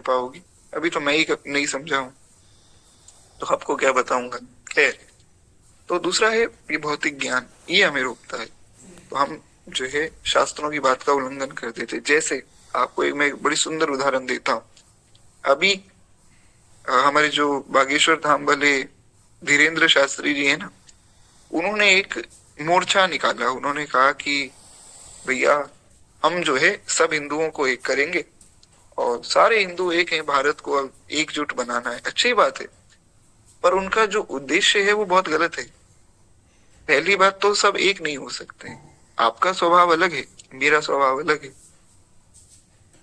पाओगी, अभी तो मैं ही नहीं समझा हूँ, तो आपको क्या बताऊंगा। खैर, तो दूसरा है ये भौतिक ज्ञान, ये हमें रोकता है। तो हम जो है शास्त्रों की बात का उल्लंघन कर देते। जैसे आपको एक मैं एक बड़ी सुंदर उदाहरण देता हूँ। अभी हमारे जो बागेश्वर धाम वाले धीरेन्द्र शास्त्री जी है ना, उन्होंने एक मोर्चा निकाला। उन्होंने कहा कि भैया, हम जो है सब हिंदुओं को एक करेंगे और सारे हिंदू एक हैं, भारत को अब एकजुट बनाना है। अच्छी बात है, पर उनका जो उद्देश्य है वो बहुत गलत है। पहली बात तो सब एक नहीं हो सकते। आपका स्वभाव अलग है, मेरा स्वभाव अलग है।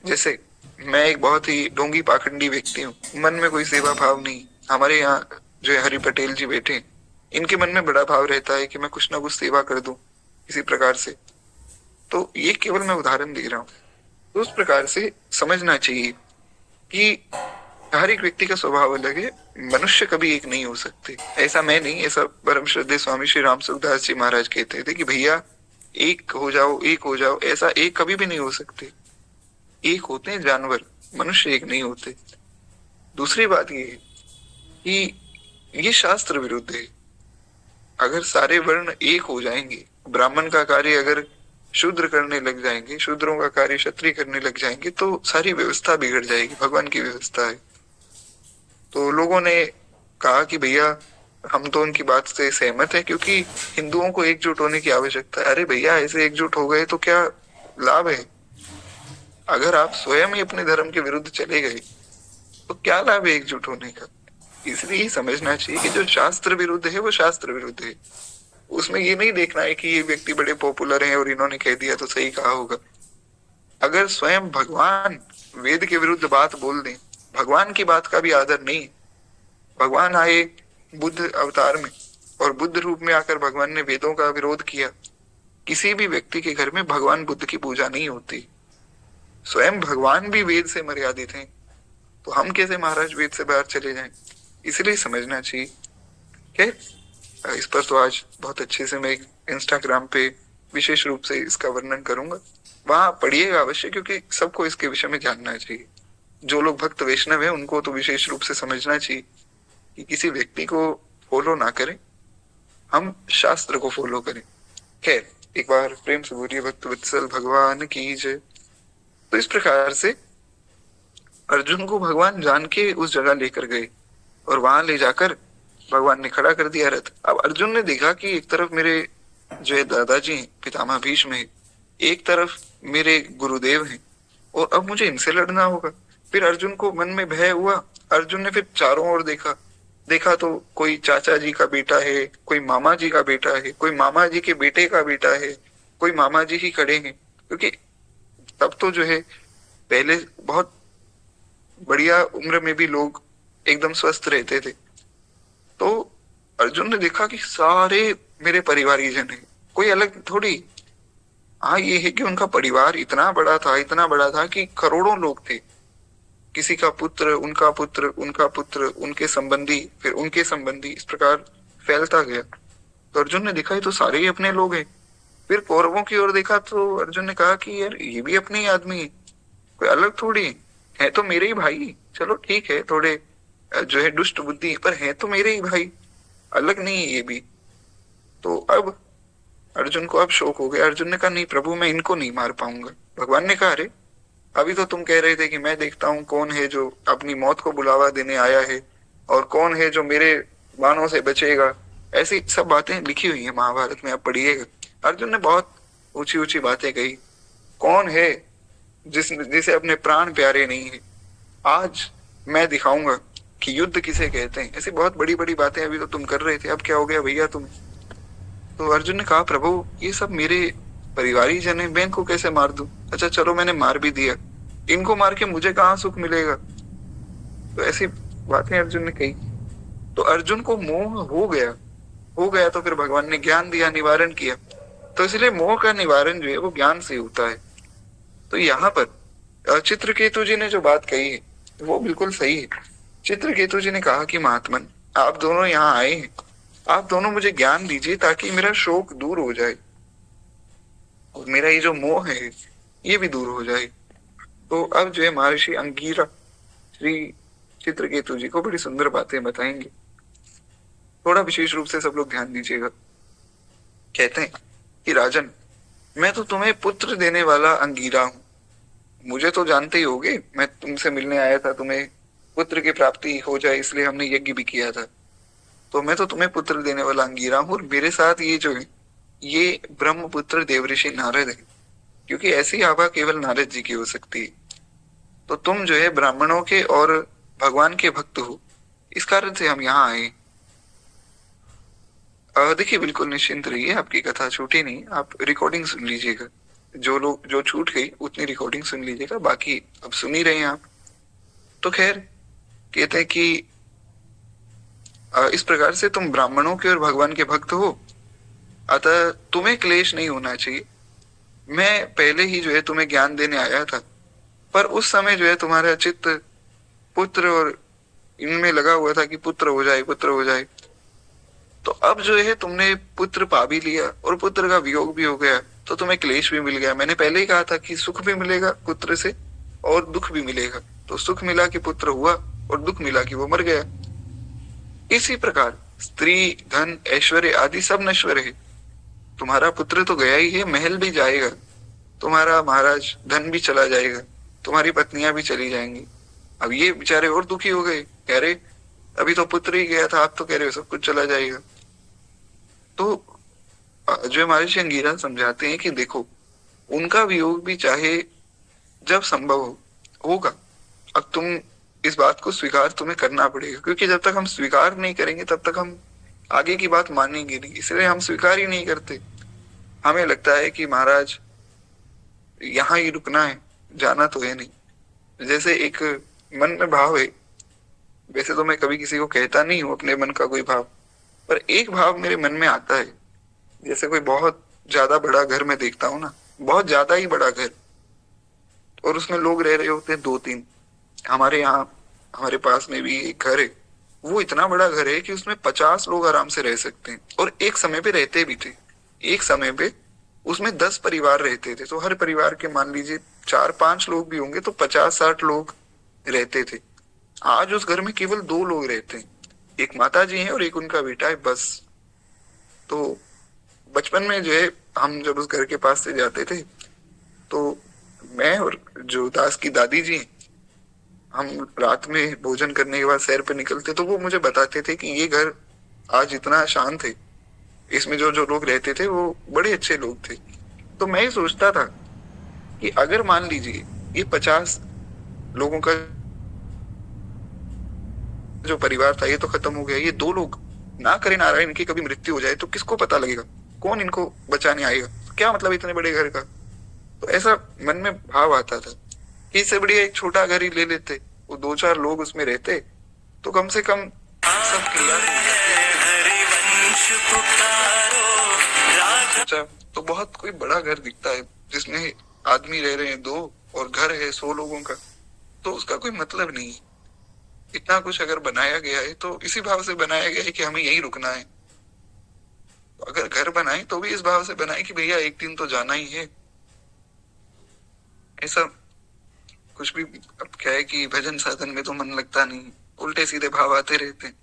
जैसे मैं एक बहुत ही ढोंगी पाखंडी व्यक्ति हूँ, मन में कोई सेवा भाव नहीं। हमारे यहाँ जो है हरि पटेल जी बैठे हैं, इनके मन में बड़ा भाव रहता है कि मैं कुछ ना कुछ सेवा कर दूं किसी प्रकार से। तो ये केवल मैं उदाहरण दे रहा हूँ। तो उस प्रकार से समझना चाहिए कि हर एक व्यक्ति का स्वभाव अलग है। मनुष्य कभी एक नहीं हो सकते। ऐसा मैं नहीं, ऐसा परम श्रद्धेय स्वामी श्री राम सुखदास जी महाराज कहते थे कि भैया एक हो जाओ, एक हो जाओ। ऐसा एक कभी भी नहीं हो सकते। एक होते हैं जानवर, मनुष्य एक नहीं होते। दूसरी बात ये है कि ये शास्त्र विरुद्ध है। अगर सारे वर्ण एक हो जाएंगे, ब्राह्मण का कार्य अगर शूद्र करने लग जाएंगे, शूद्रों का कार्य क्षत्रिय करने लग जाएंगे, तो सारी व्यवस्था बिगड़ जाएगी। भगवान की व्यवस्था है। तो लोगों ने कहा कि भैया हम तो उनकी बात से सहमत है, क्योंकि हिंदुओं को एकजुट होने की आवश्यकता है। अरे भैया, ऐसे एकजुट हो गए तो क्या लाभ है? अगर आप स्वयं ही अपने धर्म के विरुद्ध चले गए तो क्या लाभ है एकजुट होने का? इसलिए ही समझना चाहिए कि जो शास्त्र विरुद्ध है वो शास्त्र विरुद्ध है। उसमें ये नहीं देखना है कि ये व्यक्ति बड़े पॉपुलर हैं और इन्होंने कह दिया तो सही कहा होगा। अगर स्वयं भगवान वेद के विरुद्ध बात बोल दें, भगवान की बात का भी आदर नहीं। भगवान आए बुद्ध अवतार में, और बुद्ध रूप में आकर भगवान ने वेदों का विरोध किया। किसी भी व्यक्ति के घर में भगवान बुद्ध की पूजा नहीं होती। स्वयं भगवान भी वेद से मर्यादित हैं, तो हम कैसे महाराज वेद से बाहर चले जाएं? इसलिए समझना चाहिए। क्या इस पर तो आज बहुत अच्छे से मैं इंस्टाग्राम पे विशेष रूप से इसका वर्णन करूंगा। वहां पढ़िएगा अवश्य, क्योंकि सबको इसके विषय में जानना चाहिए। जो लोग भक्त वैष्णव हैं उनको तो विशेष रूप से समझना चाहिए कि किसी व्यक्ति को फॉलो ना करें, हम शास्त्र को फॉलो करें। खैर, एक बार प्रेम से बोलिए भक्त वत्सल भगवान की जय। तो इस प्रकार से अर्जुन को भगवान जान के उस जगह लेकर गए, और वहां ले जाकर भगवान ने खड़ा कर दिया रथ। अब अर्जुन ने देखा कि एक तरफ मेरे जो है दादाजी हैं, पितामह भीष्म है, एक तरफ मेरे गुरुदेव हैं, और अब मुझे इनसे लड़ना होगा। फिर अर्जुन को मन में भय हुआ। अर्जुन ने फिर चारों ओर देखा। देखा तो कोई चाचा जी का बेटा है, कोई मामा जी का बेटा है, कोई मामा जी के बेटे का बेटा है, कोई मामा जी ही खड़े हैं। क्योंकि तब तो जो है पहले बहुत बढ़िया उम्र में भी लोग एकदम स्वस्थ रहते थे। तो अर्जुन ने देखा कि सारे मेरे परिवारी जन हैं, कोई अलग थोड़ी। हाँ, ये है कि उनका परिवार इतना बड़ा था, इतना बड़ा था कि करोड़ों लोग थे। किसी का पुत्र, उनका पुत्र, उनका पुत्र, उनके संबंधी, फिर उनके संबंधी, इस प्रकार फैलता गया। तो अर्जुन ने देखा ये तो सारे ही अपने लोग हैं। फिर कौरवों की ओर देखा तो अर्जुन ने कहा कि यार ये भी अपने ही आदमी है, कोई अलग थोड़ी है। तो मेरे ही भाई, चलो ठीक है, थोड़े जो है दुष्ट बुद्धि है, पर है तो मेरे ही भाई, अलग नहीं है ये भी। तो अब अर्जुन को अब शौक हो गया। अर्जुन ने कहा नहीं प्रभु, मैं इनको नहीं मार पाऊंगा। भगवान ने कहा अरे, अभी तो तुम कह रहे थे कि मैं देखता हूँ कौन है जो अपनी मौत को बुलावा देने आया है, और कौन है जो मेरे बाणों से बचेगा। ऐसी सब बातें लिखी हुई है महाभारत में, आप पढ़िएगा। अर्जुन ने बहुत ऊंची ऊंची बातें कही। कौन है जिसे अपने प्राण प्यारे नहीं है, आज मैं दिखाऊंगा कि युद्ध किसे कहते हैं। ऐसी बहुत बड़ी बड़ी बातें अभी तो तुम कर रहे थे, अब क्या हो गया भैया तुम? तो अर्जुन ने कहा प्रभु, ये सब मेरे परिवारी जन है, मैं इनको कैसे मार दूं? अच्छा चलो, मैंने मार भी दिया, इनको मार के मुझे कहाँ सुख मिलेगा? तो ऐसी बातें अर्जुन ने कही। तो अर्जुन को मोह हो गया। हो गया तो फिर भगवान ने ज्ञान दिया, निवारण किया। तो इसलिए मोह का निवारण जो है वो ज्ञान से होता है। तो यहाँ पर चित्रकेतु जी ने जो बात कही है वो बिल्कुल सही है। चित्रकेतु जी ने कहा कि महात्मन, आप दोनों यहाँ आए हैं, आप दोनों मुझे ज्ञान दीजिए ताकि मेरा शोक दूर हो जाए और मेरा ये जो मोह है ये भी दूर हो जाए। तो अब जो है महर्षि अंगीरा श्री चित्रकेतु जी को बड़ी सुंदर बातें बताएंगे। थोड़ा विशेष रूप से सब लोग ध्यान दीजिएगा। कहते हैं कि राजन, मैं तो तुम्हें पुत्र देने वाला अंगीरा हूं। मुझे तो जानते ही होगे, मैं तुमसे मिलने आया था, तुम्हें पुत्र की प्राप्ति हो जाए इसलिए हमने यज्ञ भी किया था। तो मैं तो तुम्हें पुत्र देने वाला अंगीरा हूं, और मेरे साथ ये जो है ये ब्रह्मपुत्र देवऋषि नारद है, क्योंकि ऐसी आभा केवल नारद जी की हो सकती है। तो तुम जो है ब्राह्मणों के और भगवान के भक्त हो, इस कारण से हम यहाँ आए। देखिए, बिल्कुल निश्चिंत रहिए, आपकी कथा छूटी नहीं, आप रिकॉर्डिंग सुन लीजिएगा। जो लोग जो छूट गई उतनी रिकॉर्डिंग सुन लीजिएगा, बाकी अब सुन ही रहे हैं आप। तो खैर, कहते हैं कि इस प्रकार से तुम ब्राह्मणों के और भगवान के भक्त हो, अतः तुम्हें क्लेश नहीं होना चाहिए। मैं पहले ही जो है तुम्हें ज्ञान देने आया था, पर उस समय जो है तुम्हारा चित्त पुत्र और इनमें लगा हुआ था कि पुत्र हो जाए, पुत्र हो जाए। तो अब जो है तुमने पुत्र पा भी लिया और पुत्र का वियोग भी हो गया, तो तुम्हें क्लेश भी मिल गया। मैंने पहले ही कहा था कि सुख भी मिलेगा पुत्र से और दुख भी मिलेगा। तो सुख मिला कि पुत्र हुआ और दुख मिला कि वो मर गया। इसी प्रकार स्त्री, धन, ऐश्वर्य आदि सब नश्वर है। तुम्हारा पुत्र तो गया ही है, महल भी जाएगा, तुम्हारा महाराज धन भी चला जाएगा, तुम्हारी पत्नियां भी चली जाएंगी। अब ये बेचारे और दुखी हो गए, कह रहे अभी तो पुत्र ही गया था, आप तो कह रहे हो सब कुछ चला जाएगा। तो जो महर्षि अंगीरा समझाते हैं कि देखो, उनका वियोग भी चाहे जब संभव होगा। अब तुम इस बात को स्वीकार तुम्हें करना पड़ेगा, क्योंकि जब तक हम स्वीकार नहीं करेंगे तब तक हम आगे की बात मानेंगे नहीं, इसलिए हम स्वीकार ही नहीं करते। हमें लगता है कि महाराज यहाँ ही रुकना है, जाना तो है नहीं। जैसे एक मन में भाव है, वैसे तो मैं कभी किसी को कहता नहीं हूँ अपने मन का कोई भाव, पर एक भाव मेरे मन में आता है। जैसे कोई बहुत ज्यादा बड़ा घर मैं देखता हूँ ना, बहुत ज्यादा ही बड़ा घर, और उसमें लोग रह रहे होते हैं 2-3। हमारे यहाँ, हमारे पास में भी एक घर है, वो इतना बड़ा घर है कि उसमें 50 लोग आराम से रह सकते हैं, और एक समय पे रहते भी थे। एक समय पे उसमें 10 परिवार रहते थे, तो हर परिवार के मान लीजिए 4-5 लोग भी होंगे तो 50-60 लोग रहते थे। आज उस घर में केवल 2 लोग रहते हैं, एक माता जी हैं और एक उनका बेटा है, बस। तो बचपन में जो है हम जब उस घर के पास से जाते थे, तो मैं और जो दास की दादी जी हैं, हम रात में भोजन करने के बाद सैर पे निकलते, तो वो मुझे बताते थे कि ये घर आज इतना शांत है, इसमें जो जो लोग रहते थे वो बड़े अच्छे लोग थे। तो मैं ही सोचता था कि अगर मान लीजिए ये 50 लोगों का जो परिवार था ये तो खत्म हो गया, ये 2 लोग ना करे नारायण इनकी कभी मृत्यु हो जाए तो किसको पता लगेगा, कौन इनको बचाने आएगा, क्या मतलब इतने बड़े घर का। तो ऐसा मन में भाव आता था कि इससे बढ़िया एक छोटा घर ही ले लेते, वो 2-4 लोग उसमें रहते, तो कम से कम सब क्रिया अच्छा। तो बहुत कोई बड़ा घर दिखता है जिसमें आदमी रह रहे हैं 2 और घर है 100 लोगों का, तो उसका कोई मतलब नहीं है। इतना कुछ अगर बनाया गया है तो इसी भाव से बनाया गया है कि हमें यही रुकना है। तो अगर घर बनाए तो भी इस भाव से बनाए कि भैया एक दिन तो जाना ही है। ऐसा कुछ भी, अब क्या है कि भजन साधन में तो मन लगता नहीं, उल्टे सीधे भाव आते रहते हैं।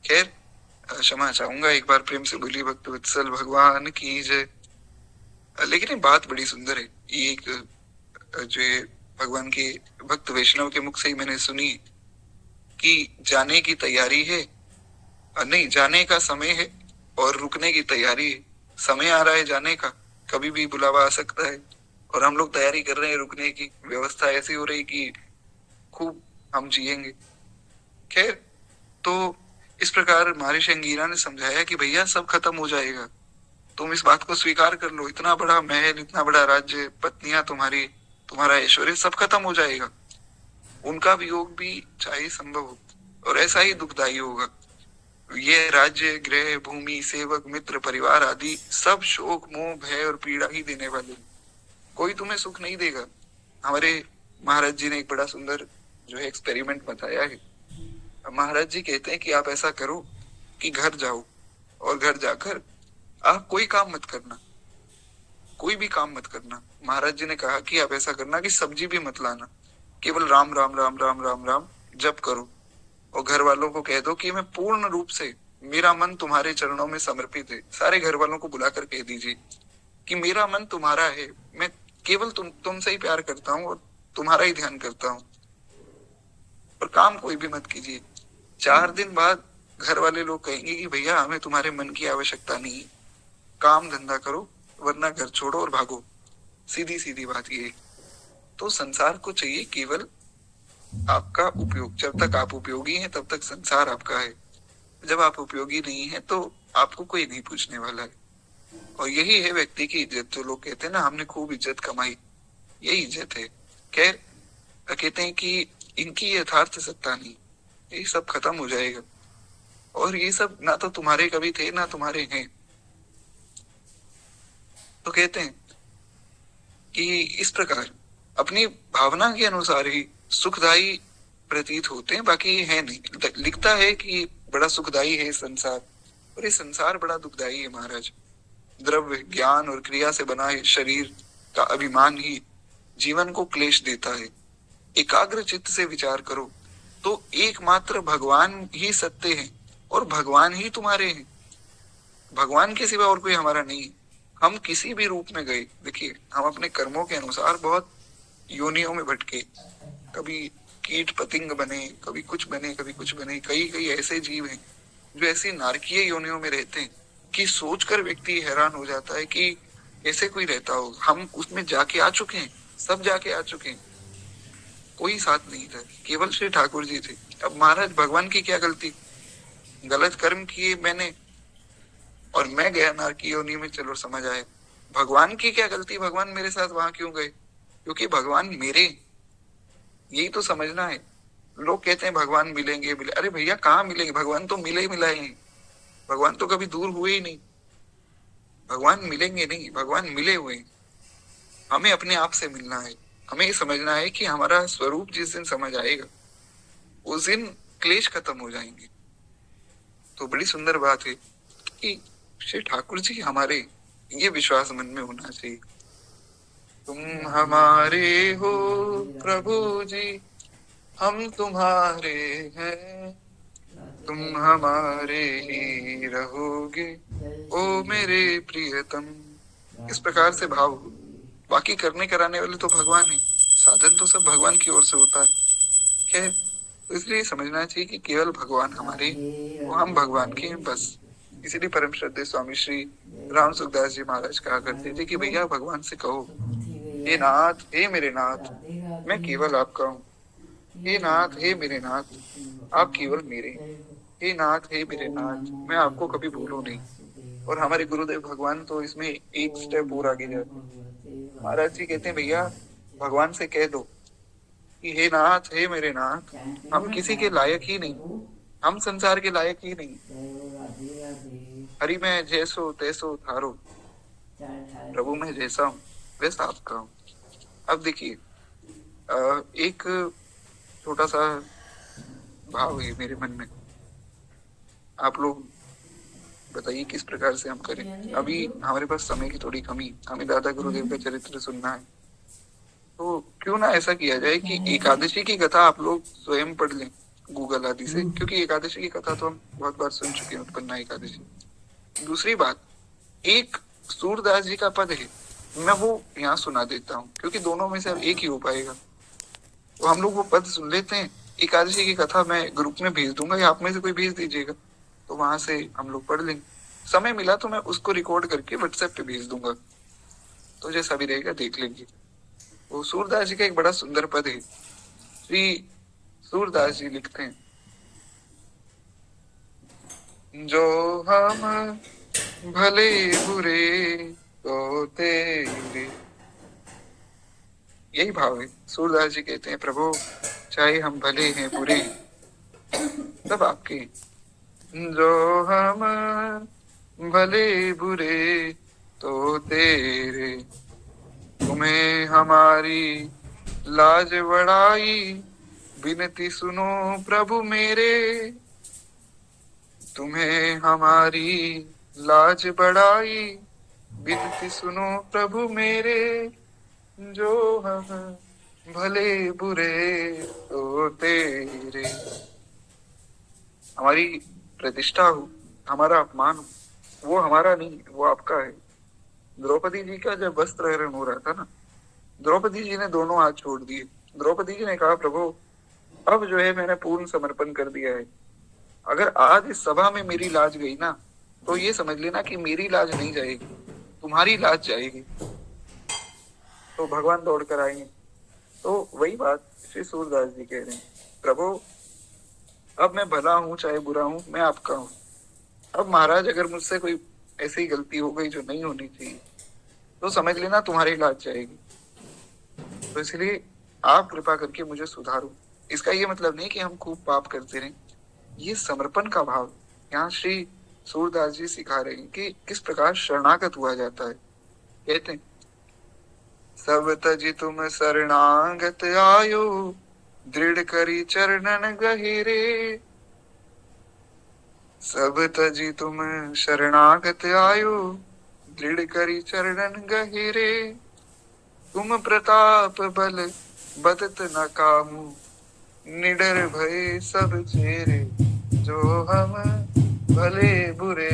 खैर, क्षमा चाहूंगा, एक बार प्रेम से बोलिए भक्त वत्सल भगवान की जय। लेकिन ये बात बड़ी सुंदर है, ये एक जो है भगवान के भक्त वैष्णव के मुख से ही मैंने सुनी कि जाने की तैयारी है, नहीं जाने का समय है और रुकने की तैयारी है। समय आ रहा है जाने का, कभी भी बुलावा आ सकता है, और हम लोग तैयारी कर रहे हैं रुकने की। व्यवस्था ऐसी हो रही कि खूब हम जिएंगे। खैर, तो इस प्रकार महर्षि अंगीरा ने समझाया कि भैया सब खत्म हो जाएगा, तुम इस बात को स्वीकार कर लो। इतना बड़ा महल, इतना बड़ा राज्य, पत्नियां तुम्हारी, तुम्हारा ऐश्वर्य सब खत्म हो जाएगा। उनका वियोग भी चाहे संभव हो, और ऐसा ही दुखदायी होगा। ये राज्य, गृह, भूमि, सेवक, मित्र, परिवार आदि सब शोक, मोह, भय और पीड़ा ही देने वाले, कोई तुम्हें सुख नहीं देगा। हमारे महाराज जी ने एक बड़ा सुंदर जो है एक्सपेरिमेंट बताया है। महाराज जी कहते हैं कि आप ऐसा करो कि घर जाओ और घर जाकर आप कोई काम मत करना, कोई भी काम मत करना। महाराज जी ने कहा कि आप ऐसा करना कि सब्जी भी मत लाना, केवल राम राम राम राम राम राम जप करो और घर वालों को कह दो कि मैं पूर्ण रूप से, मेरा मन तुम्हारे चरणों में समर्पित है। सारे घर वालों को बुलाकर कह दीजिए कि मेरा मन तुम्हारा है, मैं केवल तुमसे ही प्यार करता हूँ और तुम्हारा ही ध्यान करता हूँ, और काम कोई भी मत कीजिए। 4 दिन बाद घर वाले लोग कहेंगे कि भैया हमें तुम्हारे मन की आवश्यकता नहीं, काम धंधा करो वरना घर छोड़ो और भागो। सीधी सीधी बात ये। तो संसार को चाहिए केवल आपका उपयोग। जब तक आप उपयोगी हैं तब तक संसार आपका है। जब आप उपयोगी नहीं है तो आपको कोई नहीं पूछने वाला है। और यही है व्यक्ति की इज्जत। जो लोग कहते हैं ना हमने खूब इज्जत कमाई, यही इज्जत है। खैर, कहते हैं कि इनकी यथार्थ सत्ता नहीं, ये सब खत्म हो जाएगा और ये सब ना तो तुम्हारे कभी थे ना तुम्हारे हैं। तो कहते हैं कि इस प्रकार अपनी भावना के अनुसार ही सुखदायी प्रतीत होते हैं, बाकी है नहीं। लिखता है कि बड़ा सुखदायी है संसार, और ये संसार बड़ा दुखदायी है महाराज। द्रव्य, ज्ञान और क्रिया से बना है शरीर का अभिमान ही जीवन को क्लेश देता है। एकाग्र चित्त से विचार करो तो एकमात्र भगवान ही सत्य है और भगवान ही तुम्हारे हैं। भगवान के सिवा और कोई हमारा नहीं है। हम किसी भी रूप में गए, देखिए हम अपने कर्मों के अनुसार बहुत योनियों में भटके, कभी कीट पतिंग बने, कभी कुछ बने, कभी कुछ बने। कई कई ऐसे जीव हैं जो ऐसी नारकीय योनियों में रहते हैं कि सोचकर व्यक्ति हैरान हो जाता है कि ऐसे कोई रहता होगा। हम उसमें जाके आ चुके हैं, सब जाके आ चुके हैं, कोई साथ नहीं था, केवल श्री ठाकुर जी थे। अब महाराज भगवान की क्या गलती? गलत कर्म किए मैंने और मैं गया नारकीय योनि में, चलो समझ आए। भगवान की क्या गलती? भगवान मेरे साथ वहां क्यों गए? क्योंकि भगवान मेरे, यही तो समझना है। लोग कहते हैं भगवान मिलेंगे अरे भैया कहाँ मिलेंगे? भगवान तो मिले ही मिलाए हैं। भगवान तो कभी दूर हुए ही नहीं। भगवान मिलेंगे नहीं, भगवान मिले हुए हैं। हमें अपने आप से मिलना है। हमें ये समझना है कि हमारा स्वरूप जिस दिन समझ आएगा उस दिन क्लेश खत्म हो जाएंगे। तो बड़ी सुंदर बात है कि श्री ठाकुर जी हमारे, ये विश्वास मन में होना चाहिए। तुम हमारे हो प्रभु जी, हम तुम्हारे हैं, तुम हमारे ही रहोगे ओ मेरे प्रियतम। इस प्रकार से भाव हो। बाकी करने कराने वाले तो भगवान है, साधन तो सब भगवान की ओर से होता है। खैर, तो इसलिए समझना चाहिए कि केवल भगवान हमारे, वो हम भगवान के हैं बस। इसीलिए परम श्रद्धेय स्वामी श्री राम सुखदास जी महाराज कहा करते थे कि भैया भगवान से कहो, हे नाथ, हे मेरे नाथ, मैं केवल आपका हूँ। हे नाथ, हे मेरे नाथ, आप केवल मेरे। हे नाथ, हे मेरे नाथ, मैं आपको कभी भूलूं नहीं। और हमारे गुरुदेव भगवान तो इसमें एक स्टेप और आगे जाते हैं। महाराज जी कहते हैं भैया भगवान से कह दो कि हे नाथ, हे मेरे नाथ, हम किसी के लायक ही नहीं, हम संसार के लायक ही नहीं। हरि में जैसो तैसो थारो, प्रभु में जैसा हूँ वैसा आपका हूँ। अब देखिए एक छोटा सा भाव है मेरे मन में, आप लोग बताइए किस प्रकार से हम करें। अभी हमारे पास समय की थोड़ी कमी, हमें दादा गुरुदेव का चरित्र सुनना है। तो क्यों ना ऐसा किया जाए कि एकादशी की कथा आप लोग स्वयं पढ़ लें गूगल आदि से, क्योंकि एकादशी की कथा तो हम बहुत बार सुन चुके हैं, उत्पन्ना एकादशी। दूसरी बात, एक सूरदास जी का पद है, मैं वो यहाँ सुना देता हूँ क्योंकि दोनों में से अब एक ही हो पाएगा। तो हम लोग वो पद सुन लेते हैं। एकादशी की कथा मैं ग्रुप में भेज दूंगा या आप में से कोई भेज दीजिएगा, तो वहां से हम लोग पढ़ लेंगे। समय मिला तो मैं उसको रिकॉर्ड करके व्हाट्सएप पे भेज दूंगा, तो जैसा भी रहेगा देख लेंगे। वो सूरदास जी का एक बड़ा सुंदर पद है। श्री सूरदास जी लिखते हैं, जो हम भले बुरे तो तेरे, यही भाव है। सूरदास जी कहते हैं प्रभु चाहे हम भले हैं बुरे सब आपके, जो हम भले बुरे तो तेरे, तुम्हें हमारी लाज बड़ाई विनती सुनो प्रभु मेरे, तुम्हें हमारी लाज बड़ाई विनती सुनो प्रभु मेरे, जो हम भले बुरे तो तेरे। हमारी प्रतिष्ठा हो, हमारा अपमान हो, वो हमारा नहीं, वो आपका है। द्रौपदी जी का जब वस्त्र हरण हो रहा था ना, द्रौपदी जी ने दोनों हाथ छोड़ दिए। द्रौपदी जी ने कहा, प्रभु अब जो है मैंने पूर्ण समर्पण कर दिया है। अगर आज इस सभा में मेरी लाज गई ना, तो ये समझ लेना कि मेरी लाज नहीं जाएगी, तुम्हारी लाज जाएगी। तो भगवान दौड़ कर आएंगे। तो वही बात श्री सूरदास जी कह रहे हैं, प्रभु अब मैं भला हूं चाहे बुरा हूं, मैं आपका हूं। अब महाराज अगर मुझसे कोई ऐसी गलती हो गई जो नहीं होनी चाहिए, तो समझ लेना तुम्हारी लाज जाएगी। तो इसलिए आप कृपा करके मुझे सुधारो। इसका ये मतलब नहीं कि हम खूब पाप करते रहें, ये समर्पण का भाव यहाँ श्री सूरदास जी सिखा रहे हैं कि किस प्रकार शरणागत हुआ जाता है। कहते हैं, सब तजी तुम शरणागत आयो, दृढ़ करी चरणन गहिरे। सब तजी तुम शरणागत आयो, दृढ़ करी चरणन गहिरे। तुम प्रताप बल बदत न काहू, निडर भय सब चेरे। जो हम भले बुरे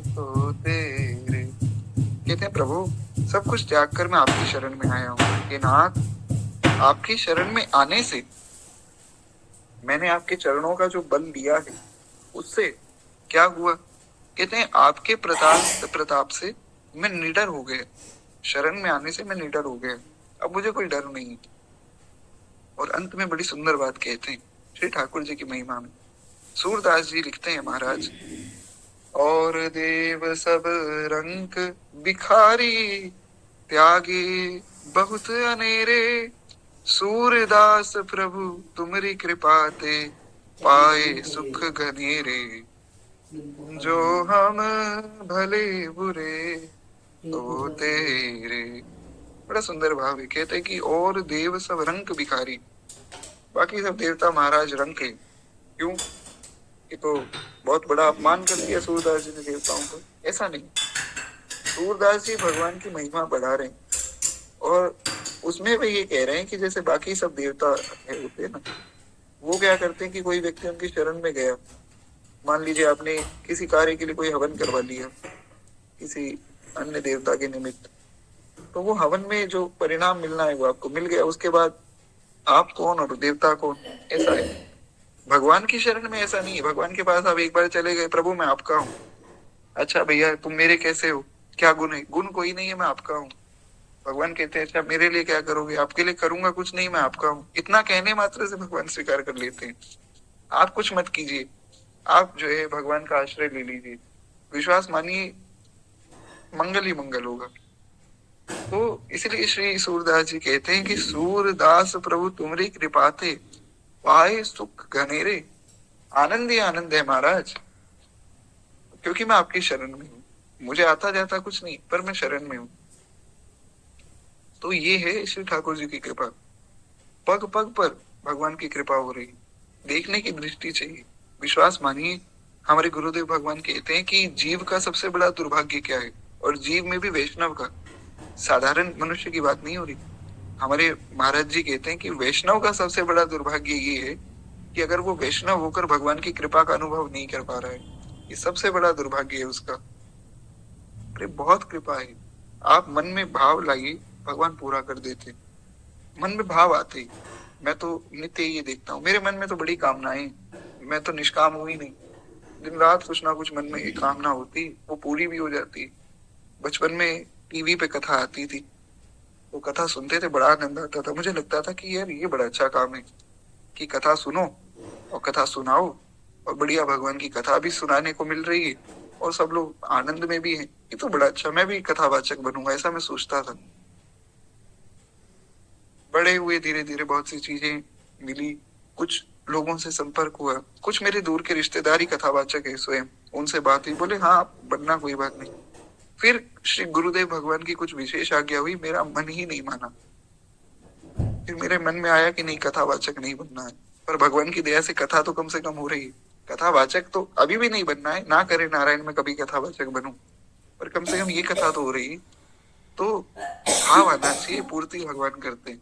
तो तेरे। कहते हैं, प्रभु सब कुछ त्याग कर मैं आपकी शरण में आया हूँ। हे नाथ, आपकी शरण में आने से मैंने आपके चरणों का जो बल लिया है, उससे क्या हुआ? कहते हैं, आपके प्रताप से मैं निडर हो गया। शरण में आने से मैं निडर हो गया, अब मुझे कोई डर नहीं। और अंत में बड़ी सुंदर बात कहते हैं श्री ठाकुर जी की महिमा में। सूरदास जी लिखते हैं, महाराज, और देव सब रंग बिखारी, त्यागे बहुत अनेरे। सूरदास प्रभु तुमरी कृपा ते, पाए सुख घनेरे। जो हम भले बुरे तो तेरे। बड़ा सुंदर भाव है। कहते हैं कि और देव सब रंग बिखारी, बाकी सब देवता महाराज रंग है। क्यों? ये तो बहुत बड़ा अपमान कर दिया सूरदास जी ने देवताओं को। ऐसा नहीं, सूरदास जी भगवान की महिमा बढ़ा रहे हैं, और उसमें वे ये कह रहे हैं कि जैसे बाकी सब देवता है होते हैं ना, वो क्या करते हैं कि कोई व्यक्ति उनकी शरण में गया, मान लीजिए आपने किसी कार्य के लिए कोई हवन करवा लिया किसी अन्य देवता के निमित्त, तो वो हवन में जो परिणाम मिलना है वो आपको मिल गया। उसके बाद आप कौन और देवता कौन, ऐसा है। भगवान की शरण में ऐसा नहीं है। भगवान के पास आप एक बार चले गए, प्रभु मैं आपका हूँ। अच्छा भैया तुम मेरे कैसे हो, क्या गुण है? गुण कोई नहीं है, मैं आपका हूँ। भगवान कहते हैं, अच्छा मेरे लिए क्या करोगे? आपके लिए करूंगा कुछ नहीं, मैं आपका हूँ। इतना कहने मात्र से भगवान स्वीकार कर लेते हैं। आप कुछ मत कीजिए, आप जो है भगवान का आश्रय ले लीजिए, विश्वास मानिए, मंगल ही मंगल होगा। तो इसलिए श्री सूरदास जी कहते हैं कि सूरदास प्रभु तुमरी कृपा थे, पाए सुख घनेरे। आनंद ही आनंद है महाराज, क्योंकि मैं आपकी शरण में हूँ। मुझे आता जाता कुछ नहीं, पर मैं शरण में हूँ। तो ये है श्री ठाकुर जी की कृपा। पग पग पर भगवान की कृपा हो रही, देखने की दृष्टि चाहिए। विश्वास मानिए, हमारे गुरुदेव भगवान कहते हैं कि जीव का सबसे बड़ा दुर्भाग्य क्या है, और जीव में भी वैष्णव का, साधारण मनुष्य की बात नहीं हो रही। हमारे महाराज जी कहते हैं कि वैष्णव का सबसे बड़ा दुर्भाग्य ये है कि अगर वो वैष्णव होकर भगवान की कृपा का अनुभव नहीं कर पा रहा है, ये सबसे बड़ा दुर्भाग्य है उसका। अरे बहुत कृपा है, आप मन में भाव लाइए, भगवान पूरा कर देते। मन में भाव आते ही, मैं तो नित्य ये देखता हूँ, मेरे मन में तो बड़ी कामनाएं, मैं तो निष्काम हुई नहीं, दिन रात कुछ ना कुछ मन में एक कामना होती, वो पूरी भी हो जाती। बचपन में टीवी पे कथा आती थी, वो कथा सुनते थे, बड़ा आनंद आता था। मुझे लगता था कि यार ये बड़ा अच्छा काम है कि कथा सुनो और कथा सुनाओ, और बढ़िया भगवान की कथा भी सुनाने को मिल रही है और सब लोग आनंद में भी हैं। ये तो बड़ा अच्छा, मैं भी कथावाचक बनूंगा, ऐसा मैं सोचता था। बड़े हुए धीरे धीरे बहुत सी चीजें मिली, कुछ लोगों से संपर्क हुआ, कुछ मेरे दूर के रिश्तेदार ही कथावाचक है स्वयं, उनसे बात हुई, बोले हाँ बनना कोई बात नहीं। फिर श्री गुरुदेव भगवान की कुछ विशेष आज्ञा हुई, मेरा मन ही नहीं माना। फिर मेरे मन में आया कि नहीं, कथावाचक नहीं बनना है। पर भगवान की दया से कथा तो कम से कम हो रही है। कथावाचक तो अभी भी नहीं बनना है, ना करे नारायण में कभी कथावाचक बनूं, पर कम से कम ये कथा तो हो रही है। तो भाव आना चाहिए, पूर्ति भगवान करते हैं।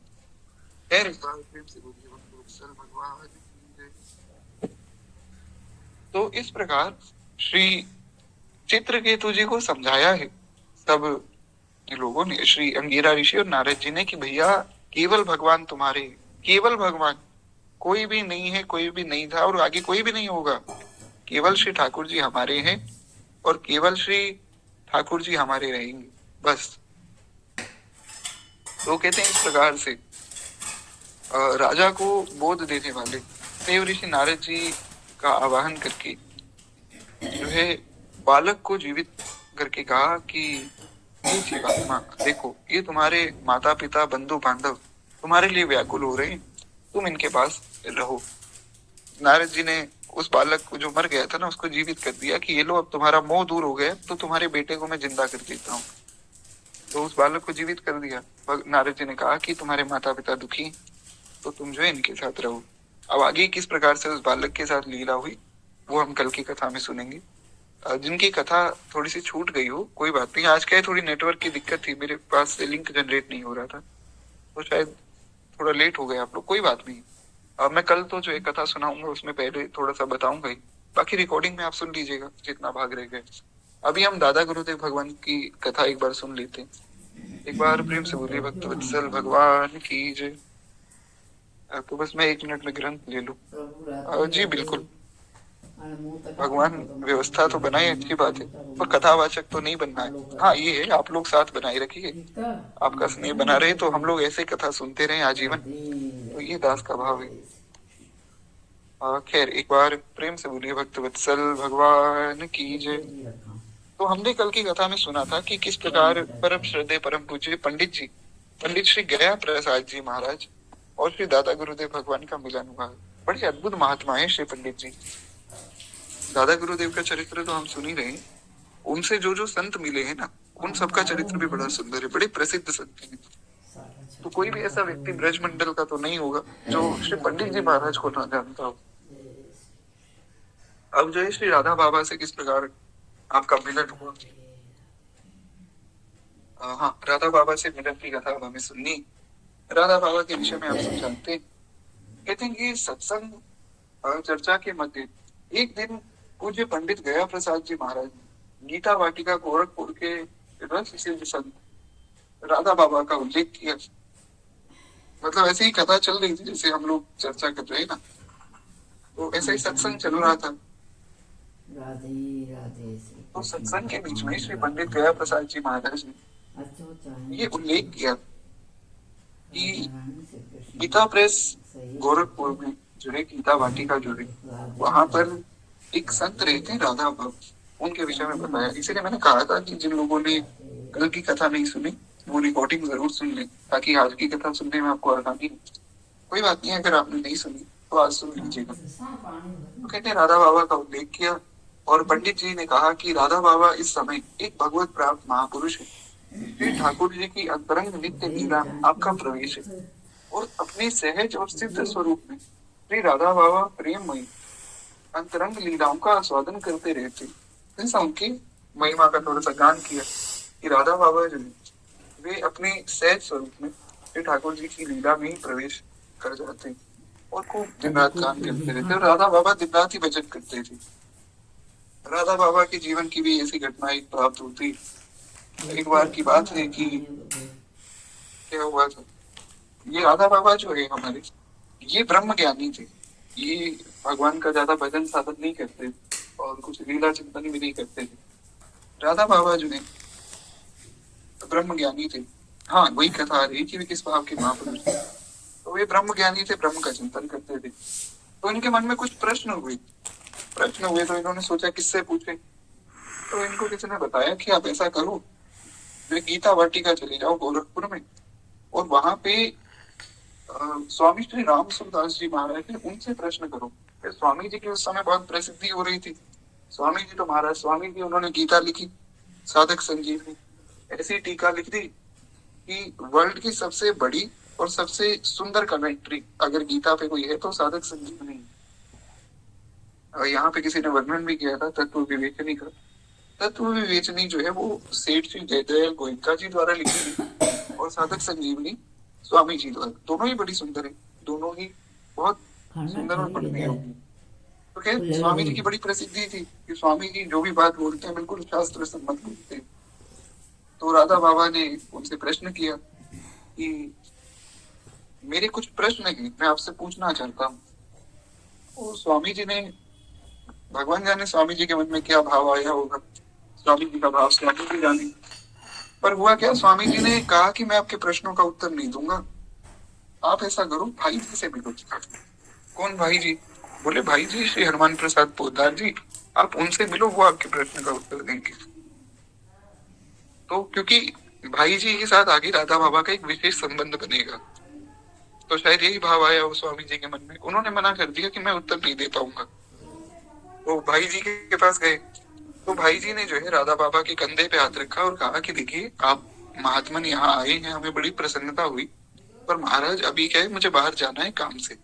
खैर एक बार प्रेम से बोलिए वत्सल भगवान की जय। तो इस प्रकार श्री चित्रकेतु जी को समझाया है सब लोगों ने, श्री अंगिरा ऋषि और नारद जी ने, कि भैया केवल भगवान तुम्हारे, केवल भगवान, कोई भी नहीं है, कोई भी नहीं था और आगे कोई भी नहीं होगा। केवल श्री ठाकुर जी हमारे हैं और केवल श्री ठाकुर जी हमारे रहेंगे, बस। तो कहते हैं इस प्रकार से राजा को बोध देने वाले देव ऋषि नारद जी का आवाहन करके जो है बालक को जीवित करके कहा कि ये जीवात्मा देखो, ये तुम्हारे माता पिता बंधु बांधव तुम्हारे लिए व्याकुल हो रहे हैं, तुम इनके पास रहो। नारद जी ने उस बालक को जो मर गया था ना, उसको जीवित कर दिया कि ये लो, अब तुम्हारा मोह दूर हो गया, तो तुम्हारे बेटे को मैं जिंदा कर देता हूँ। तो उस बालक को जीवित कर दिया। नारद जी ने कहा कि तुम्हारे माता पिता दुखी, तो तुम जो है इनके साथ रहो। अब आगे किस प्रकार से उस बालक के साथ लीला हुई वो हम कल की कथा में सुनेंगे। जिनकी कथा थोड़ी सी छूट गई हो, कोई बात नहीं, आज क्या है, थोड़ी नेटवर्क की दिक्कत थी, मेरे पास से लिंक जनरेट नहीं हो रहा था, तो शायद थोड़ा लेट हो गया आप लोग, कोई बात नहीं। अब मैं कल तो जो एक कथा सुनाऊंगा उसमें पहले थोड़ा सा बताऊंगा ही, बाकी रिकॉर्डिंग में आप सुन लीजिएगा जितना भाग रह गए। अभी हम दादा गुरुदेव भगवान की कथा एक बार सुन लेते हैं। एक बार प्रेम से बोलिए भक्त वत्सल भगवान की जय। तो बस मैं 1 मिनट में ग्रंथ ले लूं। जी बिल्कुल, भगवान व्यवस्था तो बनाए, अच्छी बात है, पर कथावाचक तो नहीं बनना है। हाँ ये है, आप लोग साथ बनाए रखिए, आपका स्नेह बना रहे तो हम लोग ऐसे कथा सुनते रहे आजीवन, तो ये दास का भाव है। खैर एक बार प्रेम से बोलिए भक्त वत्सल भगवान की जय। तो हमने कल की कथा में सुना था कि किस प्रकार परम श्रद्धेय परम पूज्य पंडित श्री गया प्रसाद जी महाराज और श्री दादा गुरुदेव भगवान का मिलन हुआ। बड़े अद्भुत महात्मा है श्री पंडित जी। दादा गुरुदेव का चरित्र तो हम सुन ही रहे हैं, उनसे जो जो संत मिले हैं ना, उन सबका चरित्र भी बड़ा सुंदर है, बड़े प्रसिद्ध संत हैं। तो कोई भी ऐसा व्यक्ति ब्रज मंडल का तो नहीं होगा जो श्री पंडित जी महाराज को ना जानता हो। अब जो है श्री राधा बाबा से किस प्रकार आपका मिलन हुआ। हाँ, राधा बाबा से मिलन की कथा अब हमें सुननी। राधा बाबा के विषय में आप सब जानते हैं। कहते हैं कि सत्संग चर्चा के मध्य एक दिन पूज्य पंडित गया प्रसाद जी महाराज गीता वाटिका गोरखपुर के रस सिद्ध संत राधा बाबा का उल्लेख किया। मतलब ऐसे ही कथा चल रही थी जैसे हम लोग चर्चा कर रहे हैं ना, तो ऐसे ही सत्संग चल रहा था। तो सत्संग के बीच में श्री पंडित गया प्रसाद जी महाराज ने ये उल्लेख किया कि गीता प्रेस गोरखपुर में जो है गीता वाटिका जो है वहां पर एक संत रहते हैं राधा बाबा, उनके विषय में बताया। इसीलिए मैंने कहा था कि जिन लोगों ने कल की कथा नहीं सुनी वो रिकॉर्डिंग जरूर सुन लें, ताकि आज की कथा सुनने में आपको आसानी हो। कोई बात नहीं, अगर आपने नहीं सुनी तो आज सुन लीजिएगा। तो कहते हैं राधा बाबा का उल्लेख किया और पंडित जी ने कहा कि राधा बाबा इस समय एक भगवत प्राप्त महापुरुष है। श्री ठाकुर जी की अंतरंग नित्य लीला आपका प्रवेश है और अपने सहज और सिद्ध स्वरूप में श्री राधा बाबा प्रेममयी अंतरंग लीलाओं का आस्वादन करते रहते। ऐसा उनकी महिमा का थोड़ा सा गान किया कि राधा बाबा जो वे अपने सहज स्वरूप में श्री ठाकुर जी की लीला में ही प्रवेश कर जाते और खूब दिन रात गान करते रहते। और राधा बाबा दिन रात ही भजन करते थे। राधा बाबा के जीवन की भी ऐसी घटनाएं प्राप्त होती। एक बार की बात है कि क्या हुआ था, ये राधा बाबा जो है हमारे, ये ब्रह्म ज्ञानी थे। ये भगवान का ज्यादा भजन साधन नहीं करते और कुछ लीला चिंतन भी नहीं करते थे। राधा बाबा जो है ब्रह्म ज्ञानी थे। हाँ वही कथा आ रही कि वे किस भाव के महापुरुष थे। तो वे ब्रह्म ज्ञानी थे, ब्रह्म का चिंतन करते थे। तो इनके मन में कुछ प्रश्न हुए तो इन्होंने सोचा किससे पूछे। तो इनको किसी ने बताया कि आप ऐसा करो, वे गीता वाटिका चले जाओ गोरखपुर में और वहां पे स्वामी श्री राम सुरदास जी महाराज थे, उनसे प्रश्न करो। स्वामी जी की उस समय बहुत प्रसिद्धि हो रही थी। स्वामी जी तो महाराज स्वामी जी, उन्होंने गीता लिखी साधक संजीवनी, ऐसी टीका लिख दी कि वर्ल्ड की सबसे बड़ी और सबसे सुंदर कमेंट्री अगर गीता पे कोई है तो साधक संजीवनी। यहाँ पे किसी ने वर्णन भी किया था तत्व विवेचनी का। तत्व विवेचनी जो है वो सेठ श्री जयदयाल गोयनका जी द्वारा लिखी गई और साधक संजीवनी स्वामी जी द्वारा। दोनों ही बड़ी सुंदर है, दोनों ही बहुत खाना सुंदर और खाने के पढ़ने बाद योग्य। तो खैर खुले स्वामी जी नहीं। की बड़ी प्रसिद्धि थी कि स्वामी जी जो भी बात बोलते हैं बिल्कुल शास्त्र सम्मत बोलते हैं। तो राधा बाबा ने उनसे प्रश्न किया कि मेरे कुछ प्रश्न हैं, मैं आपसे पूछना चाहता हूँ। तो स्वामी जी ने, भगवान जाने स्वामी जी के मन में क्या भाव आया होगा, स्वामी जी का भाव स्वामी जी जाने। पर हुआ क्या, स्वामी जी ने कहा कि मैं आपके प्रश्नों का उत्तर नहीं दूंगा, आप ऐसा करो भाई जी से मिलो। कौन भाई जी? बोले भाई जी श्री हनुमान प्रसाद पोद्दार जी, आप उनसे मिलो, वो आपके प्रश्न का उत्तर देंगे। तो क्योंकि भाई जी के साथ आगे राधा बाबा का एक विशेष संबंध बनेगा, तो शायद यही भाव आया वो स्वामी जी के मन में। उन्होंने मना कर दिया कि मैं उत्तर नहीं दे पाऊंगा। वो भाई जी के पास गए, तो भाई जी ने जो है राधा बाबा के कंधे पे हाथ रखा और कहा कि देखिए आप महात्मन यहाँ आए हैं, हमें बड़ी प्रसन्नता हुई, पर महाराज अभी क्या है, मुझे बाहर जाना है काम से,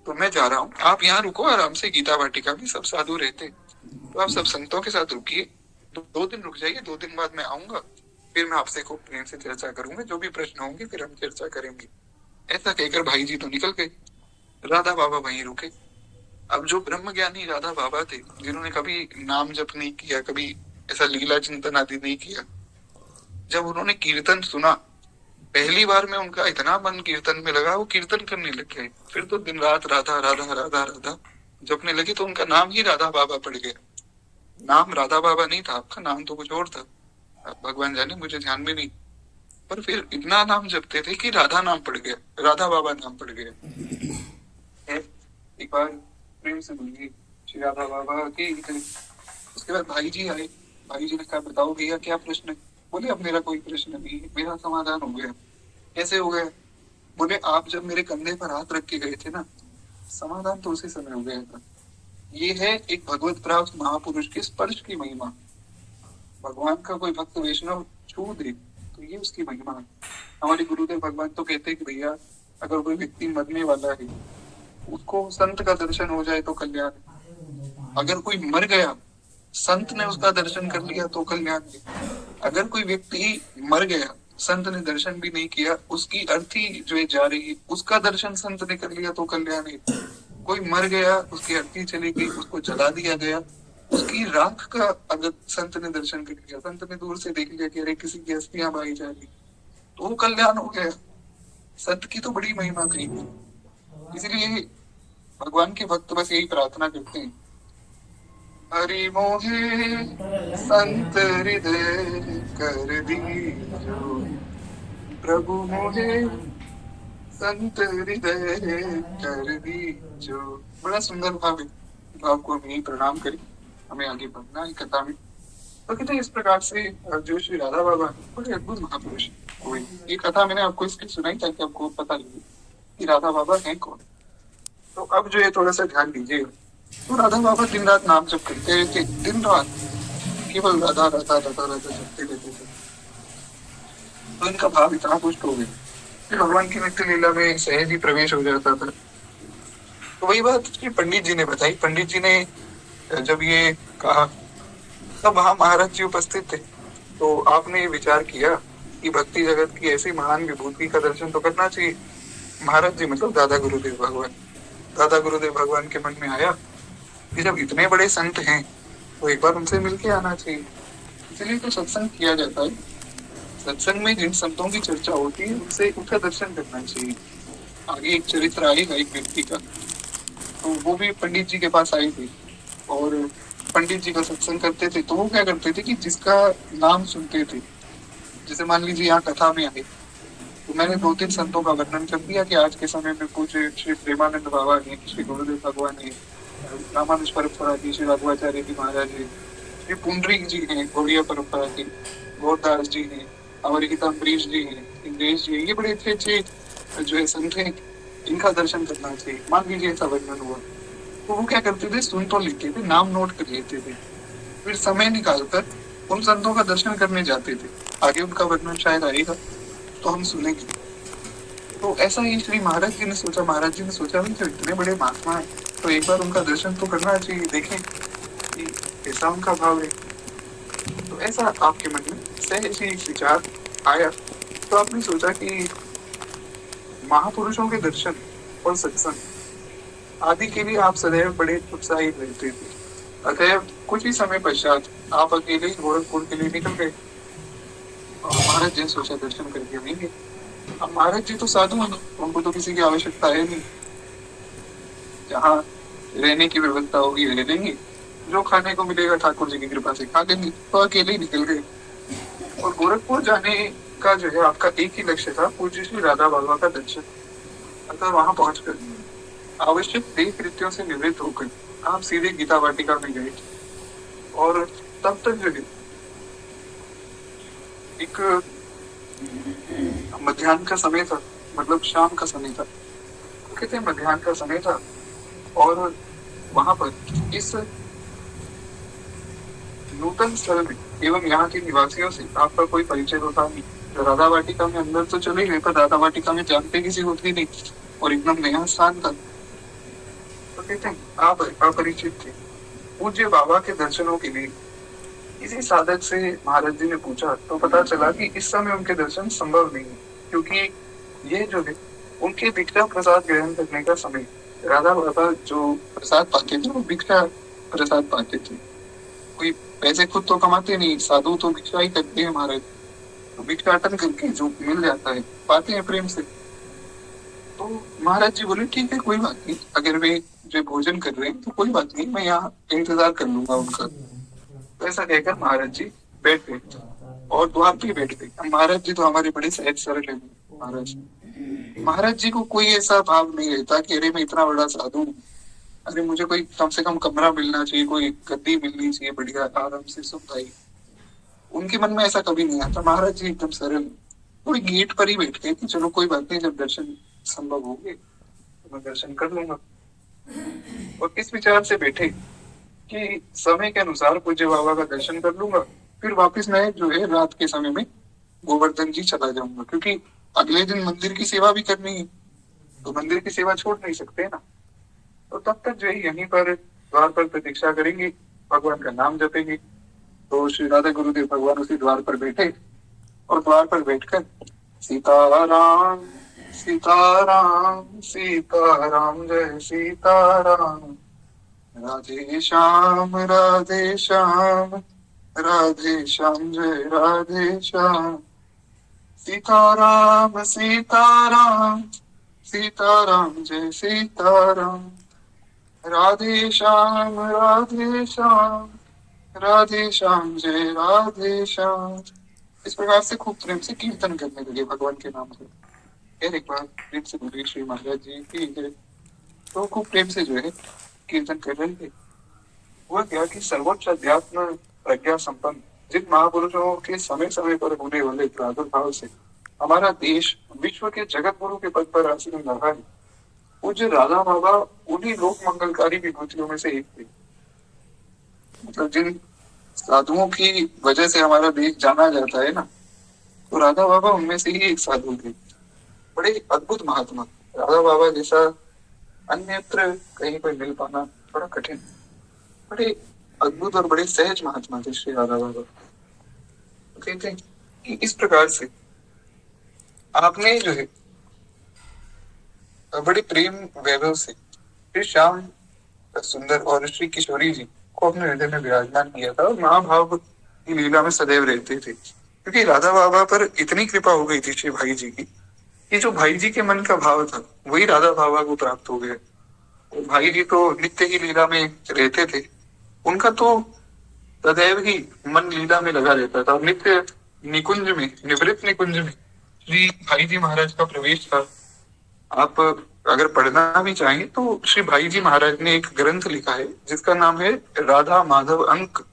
तो मैं जा रहा हूँ, आप यहाँ रुको आराम से, गीता वाटिका में सब साधु रहते हैं, तो आप सब संतों के साथ रुकिए, 2 दिन रुक जाइए, 2 दिन बाद मैं आऊंगा, फिर मैं आपसे खूब प्रेम से चर्चा करूंगा, जो भी प्रश्न होंगे फिर हम चर्चा करेंगे। ऐसा कहकर भाई जी तो निकल गए, राधा बाबा वहीं रुके। अब जो ब्रह्म ज्ञानी राधा बाबा थे, जिन्होंने कभी नाम जप नहीं किया, कभी ऐसा लीला चिंतन आदि नहीं किया, जब उन्होंने कीर्तन सुना, पहली बार में उनका इतना मन कीर्तन में लगा, वो कीर्तन करने लग गए। फिर तो दिन रात राधा राधा राधा राधा जपने लगे, तो उनका नाम ही राधा बाबा पड़ गया। नाम राधा बाबा नहीं था, आपका नाम तो कुछ और था, अब भगवान जाने, मुझे ध्यान में नहीं। पर फिर इतना नाम जपते थे कि राधा नाम पड़ गया, राधा बाबा नाम पड़ गया है। एक बार प्रेम से बोलिए श्री राधा बाबा की। उसके बाद भाई जी आए, भाई जी ने कहा बताओ भैया क्या प्रश्न है। बोले अब मेरा कोई प्रश्न नहीं है, मेरा समाधान हो गया। कैसे हो गया? बोले आप जब मेरे कंधे पर हाथ रख के गए थे ना, समाधान तो उसी समय हो गया था। ये है एक भगवत प्राप्त महापुरुष के स्पर्श की महिमा। भगवान का कोई भक्त वैष्णव छू दे तो ये उसकी महिमा है। हमारे गुरुदेव भगवान तो कहते हैं कि भैया अगर कोई व्यक्ति मरने वाला है, उसको संत का दर्शन हो जाए तो कल्याण है। अगर कोई मर गया, संत ने उसका दर्शन कर लिया तो कल्याण है। अगर कोई व्यक्ति मर गया, संत ने दर्शन भी नहीं किया, उसकी अर्थी जो है जा रही है, उसका दर्शन संत ने कर लिया तो कल्याण है। कोई मर गया, उसकी अर्थी चली गई, उसको जला दिया गया, उसकी राख का अगर संत ने दर्शन कर लिया, संत ने दूर से देख लिया कि अरे किसी की अस्थियां बहाई जा रही, तो वो कल्याण हो गया। संत की तो बड़ी महिमा कही गई। इसलिए भगवान के भक्त बस यही प्रार्थना करते हैं, हरि मोहे संत हृदय कर दीजो, प्रभु मोहे संत हृदय कर दीजो। बड़ा सुंदर भाव है, भाव को हम यही प्रणाम करें, हमें आगे बढ़ना है कथा में। तो कहते हैं इस प्रकार से जो श्री राधा बाबा है बड़े अद्भुत महापुरुष हुए। ये कथा मैंने आपको इसलिए सुनाई ताकि आपको पता लगे कि राधा बाबा है कौन। तो अब जो है थोड़ा सा ध्यान दीजिएगा। तो राधा बाबा दिन रात नाम जप करते रहते, दिन रात केवल राधा राधा राधा राधा जपते रहते थे। तो इनका भाव इतना पुष्ट हो गया कि भगवान की नित्य लीला में सहज ही प्रवेश हो जाता था। तो वही बात श्री पंडित जी ने बताई। पंडित जी ने जब ये कहा, तब वहां महाराज जी उपस्थित थे। तो आपने ये विचार किया कि भक्ति जगत की ऐसी महान विभूति का दर्शन तो करना चाहिए। महाराज जी मतलब दादा गुरुदेव भगवान, दादा गुरुदेव भगवान के मन में आया कि जब इतने बड़े संत हैं तो एक बार उनसे मिलके आना चाहिए। इसलिए तो सत्संग किया जाता है। सत्संग में जिन संतों की चर्चा होती है उनसे उनका दर्शन करना चाहिए। आगे एक चरित्र आएगा एक व्यक्ति का, तो वो भी पंडित जी के पास आए थे और पंडित जी का सत्संग करते थे। तो वो क्या करते थे कि जिसका नाम सुनते थे, जैसे मान लीजिए यहाँ कथा में आए, तो मैंने 2-3 संतों का वर्णन कर दिया कि आज के समय में पूज्य श्री प्रेमानंद बाबा ने, श्री गुरुदेव भगवान ने, रामानुज परंपरा की श्री राघवाचार्य जी महाराज जी, श्री पुंडरीक जी हैं गौड़िया परंपरा के, गौरदास जी हैं, हमारे गीता अम्बरीश जी हैं, इंद्रेश जी हैं, ये बड़े अच्छे अच्छे जो है संत हैं, इनका दर्शन करना चाहिए। मान लीजिए ऐसा वर्णन हुआ, तो वो क्या करते थे, सुन तो लेते थे, नाम नोट कर लेते थे, फिर समय निकालकर उन संतों का दर्शन करने जाते थे। आगे उनका वर्णन शायद आएगा तो हम सुनेंगे। तो ऐसा ही श्री महाराज जी ने सोचा, महाराज जी ने सोचा भी जो इतने बड़े महात्मा है तो एक बार उनका दर्शन तो करना चाहिए, देखें कि कैसा उनका भाव है। तो ऐसा आपके मन में सहज ही विचार आया, तो आपने सोचा कि महापुरुषों के दर्शन और सत्संग आदि के लिए आप सदैव बड़े उत्साहित रहते थे। अतएव कुछ ही समय पश्चात आप अकेले ही गोरखपुर के लिए निकल गए और महाराज जी सोचा दर्शन करके आएंगे। अब महाराज जी तो साधु हैं, उनको तो किसी की आवश्यकता है नहीं। जहाँ रहने की व्यवस्था होगी रह लेंगे, जो खाने को मिलेगा ठाकुर जी की कृपा से खा लेंगे। तो अकेले ही निकल गए और गोरखपुर जाने का जो है आपका एक ही लक्ष्य था, पूज्य श्री राधा बाबा का दर्शन। अतः वहां पहुंचकर आवश्यक देह कृत्यों से निवृत्त होकर आप सीधे गीता वाटिका में गए और तब तक जो है एक मध्याह्न का समय था, मतलब शाम का समय था, तो कहते हैं मध्याह्न का समय था और वहां पर इस नूतन स्थल में एवं यहाँ के निवासियों से आपका कोई परिचय होता नहीं। राधा वाटिका में अंदर तो चले गए पर राधा वाटिका में जानते किसी होती नहीं और एकदम नया स्थान था। तो कहते हैं आप अपरिचित थे। पूज्य बाबा के दर्शनों के लिए किसी साधक से महाराज जी ने पूछा तो पता चला कि इस समय उनके दर्शन संभव नहीं है, क्योंकि ये जो है उनके भिक्षा प्रसाद ग्रहण करने का समय। राधा बाबा जो प्रसाद पाते थे वो भिक्षा प्रसाद पाते थे, कोई पैसे खुद तो कमाते नहीं, साधु तो भिक्षा ही करते हैं महाराज। तो भिक्षाटन करके जो मिल जाता है पाते हैं प्रेम से। तो महाराज जी बोले ठीक है कोई बात नहीं, अगर वे जो भोजन कर रहे हैं तो कोई बात नहीं, मैं यहाँ इंतजार कर लूंगा उनका। तो ऐसा कहकर महाराज जी बैठ गए और द्वार पे बैठ गए। महाराज जी तो हमारे बड़े सहज सरल है। महाराज जी को कोई ऐसा भाव नहीं रहता कि अरे मैं इतना बड़ा साधु हूँ, अरे मुझे कोई कम से कम कमरा मिलना चाहिए, कोई गद्दी मिलनी चाहिए बढ़िया आराम से सुखदायी। उनके मन में ऐसा कभी नहीं आता। महाराज जी एकदम सरल, कोई गेट पर ही बैठ गए कि चलो कोई बात नहीं, जब दर्शन संभव होंगे तो मैं दर्शन कर लूंगा। और इस विचार से बैठे कि समय के अनुसार पूज्य बाबा का दर्शन कर लूंगा, फिर वापस मैं जो है रात के समय में गोवर्धन जी चला जाऊंगा, क्योंकि अगले दिन मंदिर की सेवा भी करनी है, तो मंदिर की सेवा छोड़ नहीं सकते ना। तो तब तक जो है यहीं पर द्वार पर प्रतीक्षा करेंगे, भगवान का नाम जपेंगे। तो श्री राधा गुरुदेव भगवान उसी द्वार पर बैठे और द्वार पर बैठकर सीताराम सीताराम सीताराम जय सीताराम, राधे श्याम राधे श्याम राधे श्याम जय राधे श्याम, सीताराम सीताराम सीताराम जय सीताराम, राधे श्याम राधे श्याम जय राधे श्याम। इस प्रकार से खूब प्रेम से कीर्तन करने लगे भगवान के नाम से। फिर एक बार प्रेम से बोले श्री महाराज जी की जय। तो खूब प्रेम से जो है कीर्तन कर रहे थे। हुआ क्या कि सर्वोच्च अध्यात्म प्रज्ञा संपन्न जिन महापुरुषों के समय समय पर होने वाले प्रादुर्भाव से हमारा देश विश्व के जगत गुरु के पद पर आसीन रहा है, पूज्य राधा बाबा उन्हीं लोक मंगलकारी विभूतियों में से एक थे। मतलब जिन साधुओं की वजह से हमारा देश जाना जाता है ना, तो राधा बाबा उनमें से ही एक साधु थे। बड़े अद्भुत महात्मा, राधा बाबा जैसा अन्यत्र कहीं पर मिल पाना बड़ा कठिन। बड़े अद्भुत और बड़े सहज महात्मा थे श्री राधा बाबा। कहते हैं कि इस प्रकार से आपने जो है बड़े प्रेम वैभव से श्री श्याम सुंदर और श्री किशोरी जी को अपने हृदय में विराजमान किया था और महाभाव की लीला में सदैव रहते थे। क्योंकि राधा बाबा पर इतनी कृपा हो गई थी श्री भाई जी की कि जो भाई जी के मन का भाव था वही राधा बाबा को प्राप्त हो गया। और भाई जी तो नित्य ही लीला में रहते थे, उनका तो सदैव ही मन लीला में लगा रहता था। नित्य निकुंज में, निवृत्त निकुंज में श्री भाई जी महाराज का प्रवेश था। आप अगर पढ़ना भी चाहें तो श्री भाई जी महाराज ने एक ग्रंथ लिखा है जिसका नाम है राधा माधव अंक।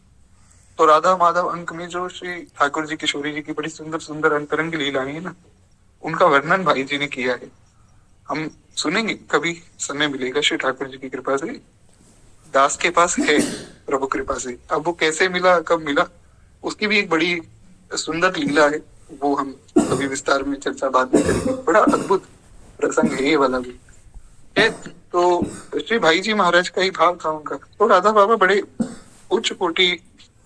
तो राधा माधव अंक में जो श्री ठाकुर जी किशोरी जी की बड़ी सुंदर सुंदर अंतरंग लीलाएं है ना, उनका वर्णन भाई जी ने किया है। हम सुनेंगे, कभी समय मिलेगा श्री ठाकुर जी की कृपा से। दास के पास है प्रभु कृपा से, अब वो कैसे मिला, कब मिला, उसकी भी एक बड़ी सुंदर लीला है, वो हम कभी विस्तार में चर्चा बाद में करेंगे। बड़ा अद्भुत प्रसंग है ये वाला भी है। तो श्री भाई जी महाराज का ही भाव था उनका। तो राधा बाबा बड़े उच्च कोटि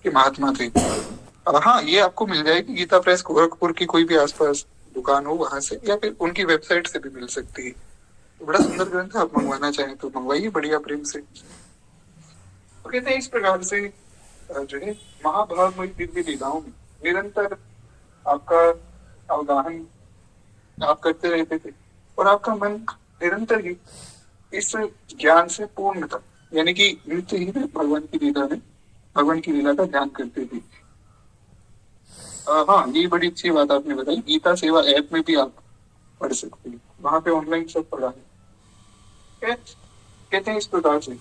के महात्मा थे। हाँ, ये आपको मिल जाएगी गीता प्रेस गोरखपुर की कोई भी आसपास दुकान हो वहां से, या फिर उनकी वेबसाइट से भी मिल सकती है। तो बड़ा सुंदर ग्रंथ है, आप मंगवाना चाहें तो मंगवाइए बढ़िया प्रेम से। तो कहते हैं इस प्रकार से जो है महाभारत दिव्य लीलाओं में निरंतर आपका अवगाहन आप करते रहते थे, और आपका मन निरंतर ही इस ज्ञान से पूर्ण था, यानी कि नित्य ही भगवान की लीला में भगवान की लीला का ध्यान करते थे। हाँ, ये बड़ी अच्छी बात आपने बताई, गीता सेवा ऐप में भी आप पढ़ सकते हैं, वहां पे ऑनलाइन सब पढ़ा है। कहते हैं इस प्रकार से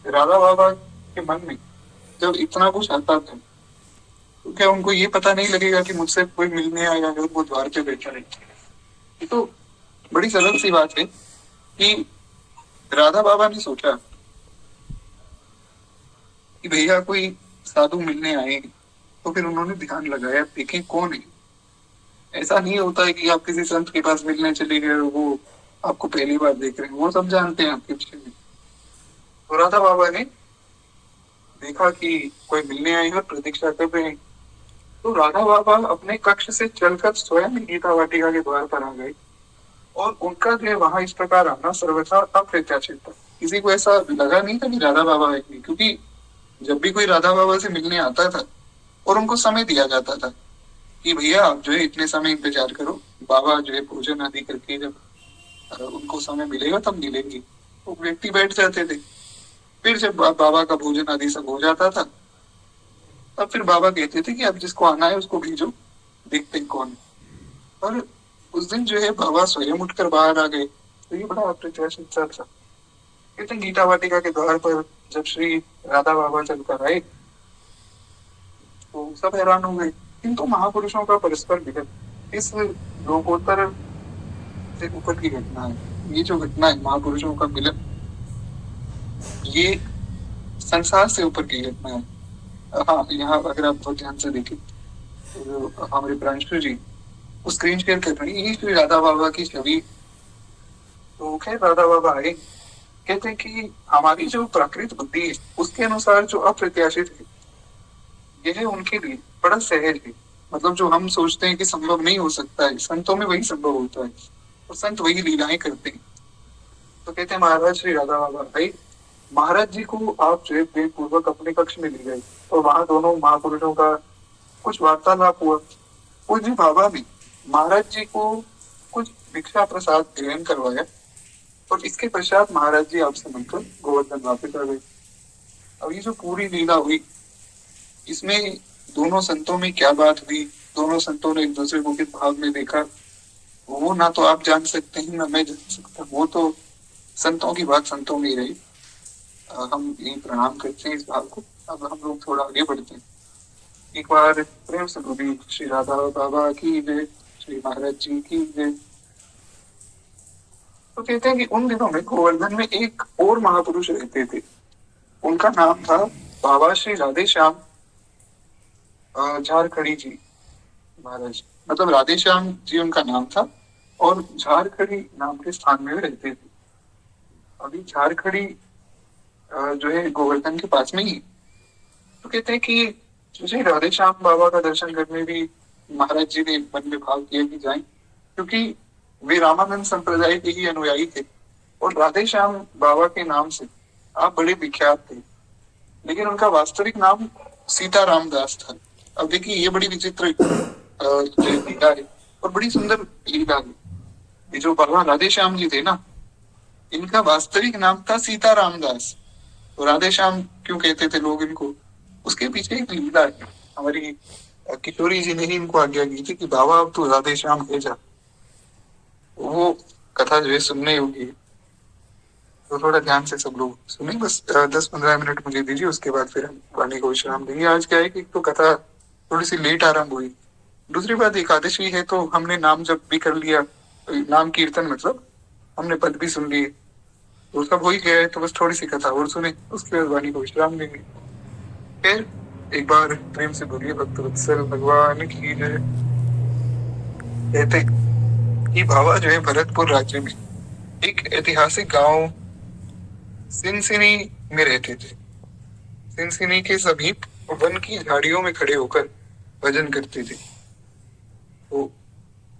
राधा बाबा के मन में जब इतना कुछ आता था, तो क्या उनको ये पता नहीं लगेगा कि मुझसे कोई मिलने आया है, वो द्वार पे बैठा है। ये तो बड़ी सरल सी बात है कि राधा बाबा ने सोचा कि भैया कोई साधु मिलने आए हैं, तो फिर उन्होंने ध्यान लगाया, देखें कौन है। ऐसा नहीं होता है कि आप किसी संत के पास मिलने चले गए, वो आपको पहली बार देख रहे हैं, वो सब जानते हैं आपके विषय में। तो राधा बाबा ने देखा कि कोई मिलने आए और प्रतीक्षा कर रहे हैं, तो राधा बाबा अपने कक्ष से चलकर स्वयं गीता वाटिका के द्वार पर आ गए, और उनका जो है वहां इस प्रकार आना सर्वथा अप्रत्याशित था। किसी को ऐसा लगा नहीं था कि राधा बाबा आएंगे, क्योंकि जब भी कोई राधा बाबा से मिलने आता था और उनको समय दिया जाता था कि भैया आप जो है इतने समय इंतजार करो, बाबा जो है भोजन आदि करके जब उनको समय मिलेगा तब मिलेंगे, तो व्यक्ति बैठ जाते थे। फिर जब बाबा का भोजन आदि सब हो जाता था, तब फिर बाबा कहते थे कि अब जिसको आना है उसको भेजो, देखते हैं कौन है। और उस दिन जो है बाबा स्वयं उठकर बाहर आ गए, तो ये बड़ा अप्रत्याशित सा था। कहते हैं गीता वाटिका के द्वार पर जब श्री राधा बाबा चलकर आए, तो सब हैरान हो गए। किंतु महापुरुषों का परस्पर मिलन इस लोकोत्तर से ऊपर की घटना है। ये जो घटना है महापुरुषों का मिलन, ये संसार से ऊपर की घटना है। हाँ, यहाँ अगर आप बहुत ध्यान से देखें तो हमारे प्रांशु जी वो स्क्रीन शेयर कर रही है, ये श्री राधा बाबा की छवि। तो खैर राधा बाबा आए, कहते हैं कि हमारी जो प्राकृत बुद्धि है उसके अनुसार जो अप्रत्याशित है, यह उनके लिए बड़ा सहज है। मतलब जो हम सोचते हैं कि संभव नहीं हो सकता है, संतों में वही संभव होता है, और संत वही लीलाएं करते हैं। तो कहते हैं महाराज श्री राधा बाबा भाई, महाराज जी को आप जो है प्रेम पूर्वक अपने कक्ष में ले गए, और वहां दोनों महापुरुषों का कुछ वार्तालाप हुआ। पूज्य बाबा ने महाराज जी को कुछ भिक्षा प्रसाद ग्रहण करवाया, और इसके पश्चात महाराज जी आपसे मिलकर गोवर्धन वापिस आ गए। अब ये जो पूरी लीला हुई, इसमें दोनों संतों में क्या बात हुई, दोनों संतों ने एक दूसरे को किस भाव में देखा, वो ना तो आप जान सकते हैं ना मैं जान सकता, वो तो संतों की बात संतों में ही रही। हम यही प्रणाम करते हैं इस भाव को। अब हम लोग थोड़ा आगे बढ़ते हैं। एक बार प्रेम से बोली श्री राधा बाबा की जय, श्री महाराज जी की जय। तो कहते हैं कि उन दिनों में गोवर्धन में एक और महापुरुष रहते थे, उनका नाम था बाबा श्री राधे श्याम झारखड़ी जी महाराज। मतलब राधे श्याम जी उनका नाम था, और झारखड़ी नाम के स्थान में वे रहते थे। अभी झारखड़ी जो है गोवर्धन के पास में ही। तो कहते हैं कि मुझे राधे श्याम बाबा का दर्शन करने भी महाराज जी ने मन में भाव किया कि जाएं, क्योंकि वे रामानंद संप्रदाय के ही अनुयायी थे, और राधे श्याम बाबा के नाम से आप बड़े विख्यात थे, लेकिन उनका वास्तविक नाम सीताराम दास था। अब देखिए ये बड़ी विचित्र लीला है, और बड़ी सुंदर लीला है। ये जो भगवान राधे श्याम जी थे ना, इनका वास्तविक नाम था सीताराम दास। तो राधे श्याम क्यों कहते थे लोग इनको, उसके पीछे एक लीला है। हमारी किशोरी जी ने ही इनको आज्ञा की थी कि बाबा अब तू राधे श्याम है जा। वो कथा जो है सुनने योगी है, तो थोड़ा ध्यान से सब लोग सुने। बस 10-15 मिनट मुझे दीजिए, उसके बाद फिर हम वाणी को विश्राम देंगे। आज क्या है कि तो कथा थोड़ी सी लेट आरंभ हुई, दूसरी बात एकादशी है तो हमने नाम जब भी कर लिया, नाम कीर्तन मतलब हमने पद भी सुन लिए, तो सब हो ही गया है। तो बस थोड़ी सी कथा और सुने, उसके बाद वाणी को विश्राम देंगे। फिर एक बार प्रेम से बोलिए भक्त वत्सल भगवान की जय। कहते कि बाबा जो है भरतपुर राज्य में एक ऐतिहासिक गांव सिनसिनी में रहते थे। सिनसिनी के समीप वन की झाड़ियों में खड़े होकर भजन करते थे। तो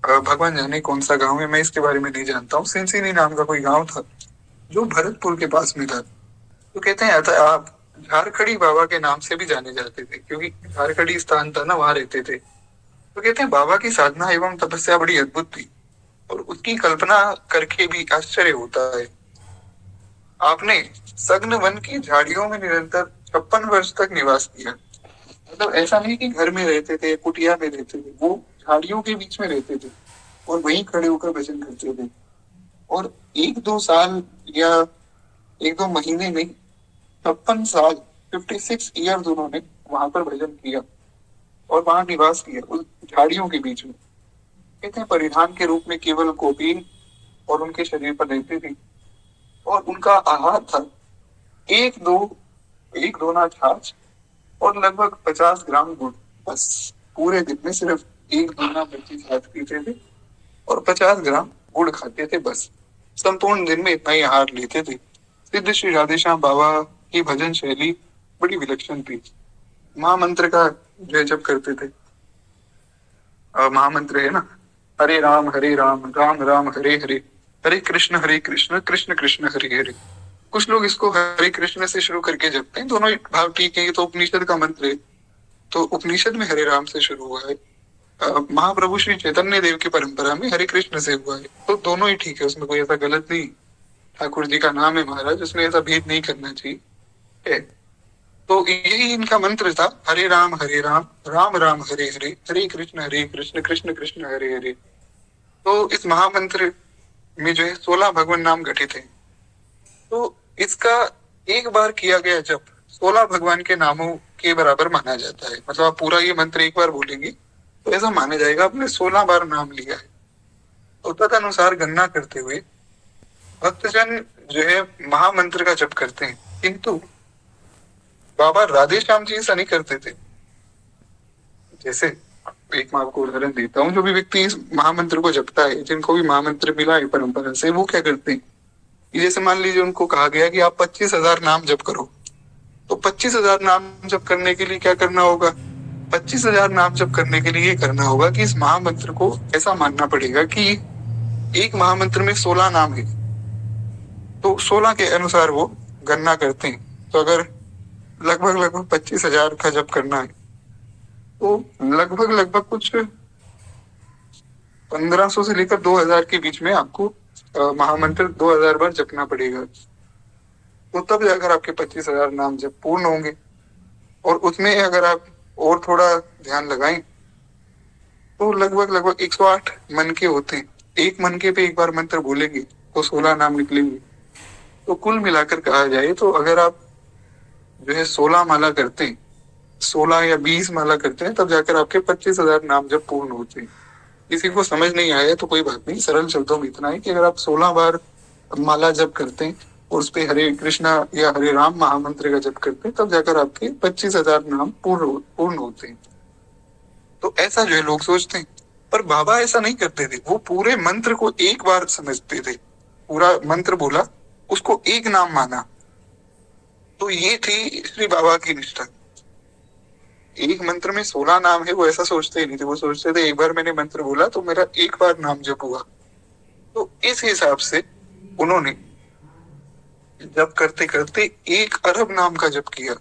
भगवान जाने कौन सा गांव है, मैं इसके बारे में नहीं जानता हूँ। सिंसिनी नाम का कोई गांव था जो भरतपुर के पास में था। तो कहते हैं आता आप झारखड़ी बाबा के नाम से भी जाने जाते थे, क्योंकि झारखड़ी स्थान था ना, वहां रहते थे। तो कहते हैं बाबा की साधना एवं तपस्या बड़ी अद्भुत थी, और उसकी कल्पना करके भी आश्चर्य होता है। आपने सघन वन की झाड़ियों में निरंतर 56 वर्ष तक निवास किया। मतलब ऐसा नहीं कि घर में रहते थे, कुटिया में रहते थे, वो झाड़ियों के बीच में रहते थे और वहीं खड़े होकर भजन करते थे। और 1-2 साल या 1-2 महीने नहीं, 56 साल, 56 ईयर्स उन्होंने वहां पर भजन किया और वहां निवास किया उस झाड़ियों के बीच में। कहते हैं परिधान के रूप में केवल कोपीन और उनके शरीर पर रहती थी, और उनका आहार था एक दो एक दोना छाछ और लगभग 50 ग्राम गुड़। बस पूरे दिन में सिर्फ एक दोना मिर्ची छाछ पीते थे और 50 ग्राम गुड़ खाते थे। बस संपूर्ण दिन में इतना ही आहार लेते थे। सिद्ध श्री राधेश्याम बाबा की भजन शैली बड़ी विलक्षण थी। महामंत्र का जय जप करते थे। महामंत्र है ना, हरे राम राम राम हरे हरे, हरे कृष्ण कृष्ण कृष्ण हरे हरे। कुछ लोग इसको हरे कृष्ण से शुरू करके जपते हैं, दोनों ही भाव ठीक है। ये तो उपनिषद का मंत्र है, तो उपनिषद में हरे राम से शुरू हुआ है। महाप्रभु श्री चैतन्य देव की परंपरा में हरे कृष्ण से हुआ है, तो दोनों ही ठीक है, उसमें कोई ऐसा गलत नहीं। ठाकुर जी का नाम है महाराज, उसमें ऐसा भेद नहीं करना चाहिए है। तो यही इनका मंत्र था, हरे राम राम राम हरे हरे, हरे कृष्ण कृष्ण कृष्ण हरे हरे। तो इस महामंत्र में जो है 16 भगवान नाम घटित है। तो इसका एक बार किया गया जप 16 भगवान के नामों के बराबर माना जाता है। मतलब आप पूरा ये मंत्र एक बार बोलेंगे तो ऐसा माना जाएगा आपने 16 बार नाम लिया है। तो तदनुसार गणना करते हुए भक्तजन जो है महामंत्र का जप करते हैं, किंतु बाबा राधे श्याम जी ऐसा नहीं करते थे। जैसे एक मैं आपको उदाहरण देता हूँ, जो भी व्यक्ति इस महामंत्र को जपता है, जिनको भी महामंत्र मिला है परंपरा से, वो क्या करते हैं कि जैसे मान लीजिए उनको कहा गया कि आप 25,000 नाम जप करो, तो 25,000 नाम जप करने के लिए क्या करना होगा? 25,000 नाम जप करने के लिए ये करना होगा कि इस महामंत्र को ऐसा मानना पड़ेगा कि एक महामंत्र में 16 नाम है, तो 16 के अनुसार वो गणना करते हैं। तो अगर लगभग 25,000 का जप करना है, तो लगभग कुछ 1500 से लेकर 2000 के बीच में आपको महामंत्र 2000 बार जपना पड़ेगा। तो तब जाकर आपके 25,000 नाम जप पूर्ण होंगे। और उसमें अगर आप और थोड़ा ध्यान लगाएं तो लगभग 108 मन के होते हैं। एक मन के पे एक बार मंत्र बोलेंगे तो 16 नाम निकलेंगे। तो कुल मिलाकर कहा जाए तो अगर आप जो है 16 माला करते हैं, 16 या 20 माला करते हैं, तब जाकर आपके 25,000 नाम जब पूर्ण होते हैं। किसी को समझ नहीं आया तो कोई बात नहीं, सरल शब्दों में इतना है कि अगर आप 16 बार माला जप करते हैं और उस पे हरे कृष्णा या हरे राम महामंत्र का जप करते हैं, तब जाकर आपके 25,000 नाम पूर्ण होते हैं। तो ऐसा जो है लोग सोचते हैं, पर बाबा ऐसा नहीं करते थे। वो पूरे मंत्र को एक बार समझते थे, पूरा मंत्र बोला, उसको एक नाम माना। तो ये थी श्री बाबा की निष्ठा। एक मंत्र में 16 नाम है, वो ऐसा सोचते ही नहीं थे। वो सोचते थे एक बार मैंने मंत्र बोला तो मेरा एक बार नाम जप हुआ। तो इस हिसाब से उन्होंने जप करते करते 1 अरब नाम का जप किया,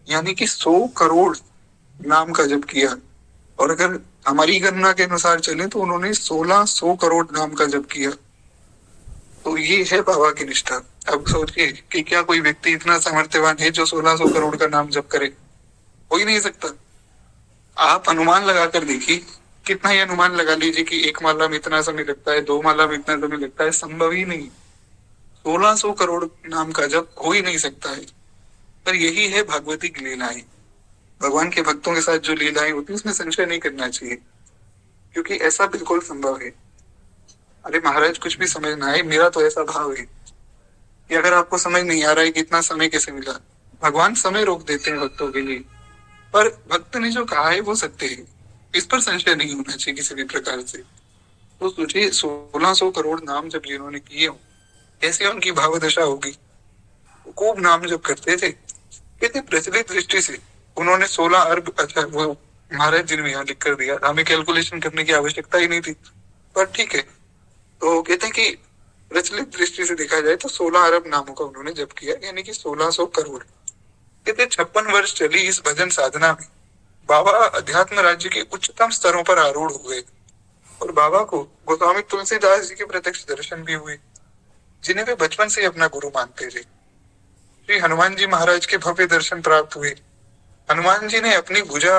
यानी कि 100 करोड़ नाम का जप किया। और अगर हमारी गणना के अनुसार चले तो उन्होंने 1600 करोड़ नाम का जप किया। तो ये है बाबा की निष्ठा। अब सोचिए कि क्या कोई व्यक्ति इतना सामर्थ्यवान है जो 1600 करोड़ का नाम जप करे? हो ही नहीं सकता। आप अनुमान लगा कर देखिए, कितना ही अनुमान लगा लीजिए कि एक माला में इतना समय लगता है, 2 माला में इतना समय लगता है, संभव ही नहीं। 1600 करोड़ नाम का जप हो ही नहीं सकता है। पर यही है भागवती की लीलाएं। भगवान के भक्तों के साथ जो लीलाएं होती है उसमें संशय नहीं करना चाहिए, क्योंकि ऐसा बिल्कुल संभव है। अरे महाराज कुछ भी समझ ना आए, मेरा तो ऐसा भाव है कि अगर आपको समझ नहीं आ रहा है कि इतना समय कैसे मिला, भगवान समय रोक देते हैं भक्तों के लिए, पर भक्त ने जो कहा है वो सत्य है। इस पर संशय नहीं होना चाहिए किसी भी प्रकार से। तो सोचिए 1600 करोड़ नाम जब जिन्होंने किए हो, कैसे उनकी भाव दशा होगी। खूब नाम जब करते थे, कहते प्रचलित दृष्टि से उन्होंने 16 अरब, अच्छा वो महाराज जी ने यहाँ लिख कर दिया, हमें कैलकुलेशन करने की आवश्यकता ही नहीं थी। पर ठीक है। तो कहते हैं कि प्रचलित दृष्टि से देखा जाए तो 16 अरब नामों का उन्होंने जप किया, यानी कि 1600 करोड़। कहते 56 वर्ष चली इस भजन साधना में बाबा अध्यात्म राज्य के उच्चतम स्तरों पर आरूढ़ हुए और बाबा को गोस्वामी तुलसीदास जी के प्रत्यक्ष दर्शन भी हुए, जिन्हें वे बचपन से अपना गुरु मानते थे। श्री हनुमान जी महाराज के भव्य दर्शन प्राप्त हुए। हनुमान जी ने अपनी भुजा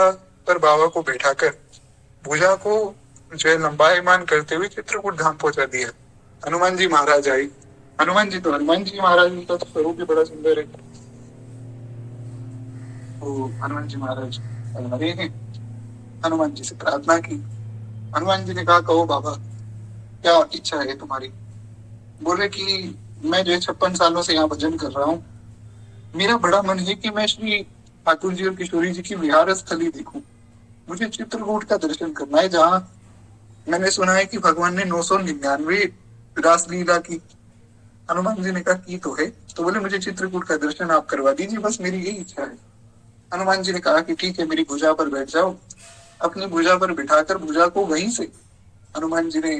पर बाबा को बैठाकर भुजा को जो है लंबायमान करते हुए चित्रकूट धाम पहुंचा दिया। हनुमान जी महाराज आए। हनुमान जी महाराज का तो स्वरूप भी बड़ा सुंदर है। तो हनुमान जी महाराज आए हैं, हनुमान जी से प्रार्थना की। हनुमान जी ने कहा, कहो बाबा क्या इच्छा है तुम्हारी। बोले कि मैं जो है 56 सालों से यहाँ भजन कर रहा हूँ, मेरा बड़ा मन है कि मैं श्री ठाकुर जी और किशोरी जी की विहार स्थली देखूं। मुझे चित्रकूट का दर्शन करना है, जहाँ मैंने सुना है कि भगवान ने 999 रासलीला की। हनुमान जी ने कहा की तो है, तो बोले मुझे चित्रकूट का दर्शन आप करवा दीजिए, बस मेरी यही इच्छा है। हनुमान जी ने कहा कि ठीक है, मेरी भुजा पर बैठ जाओ। अपनी भुजा पर बिठाकर भुजा को वहीं से हनुमान जी ने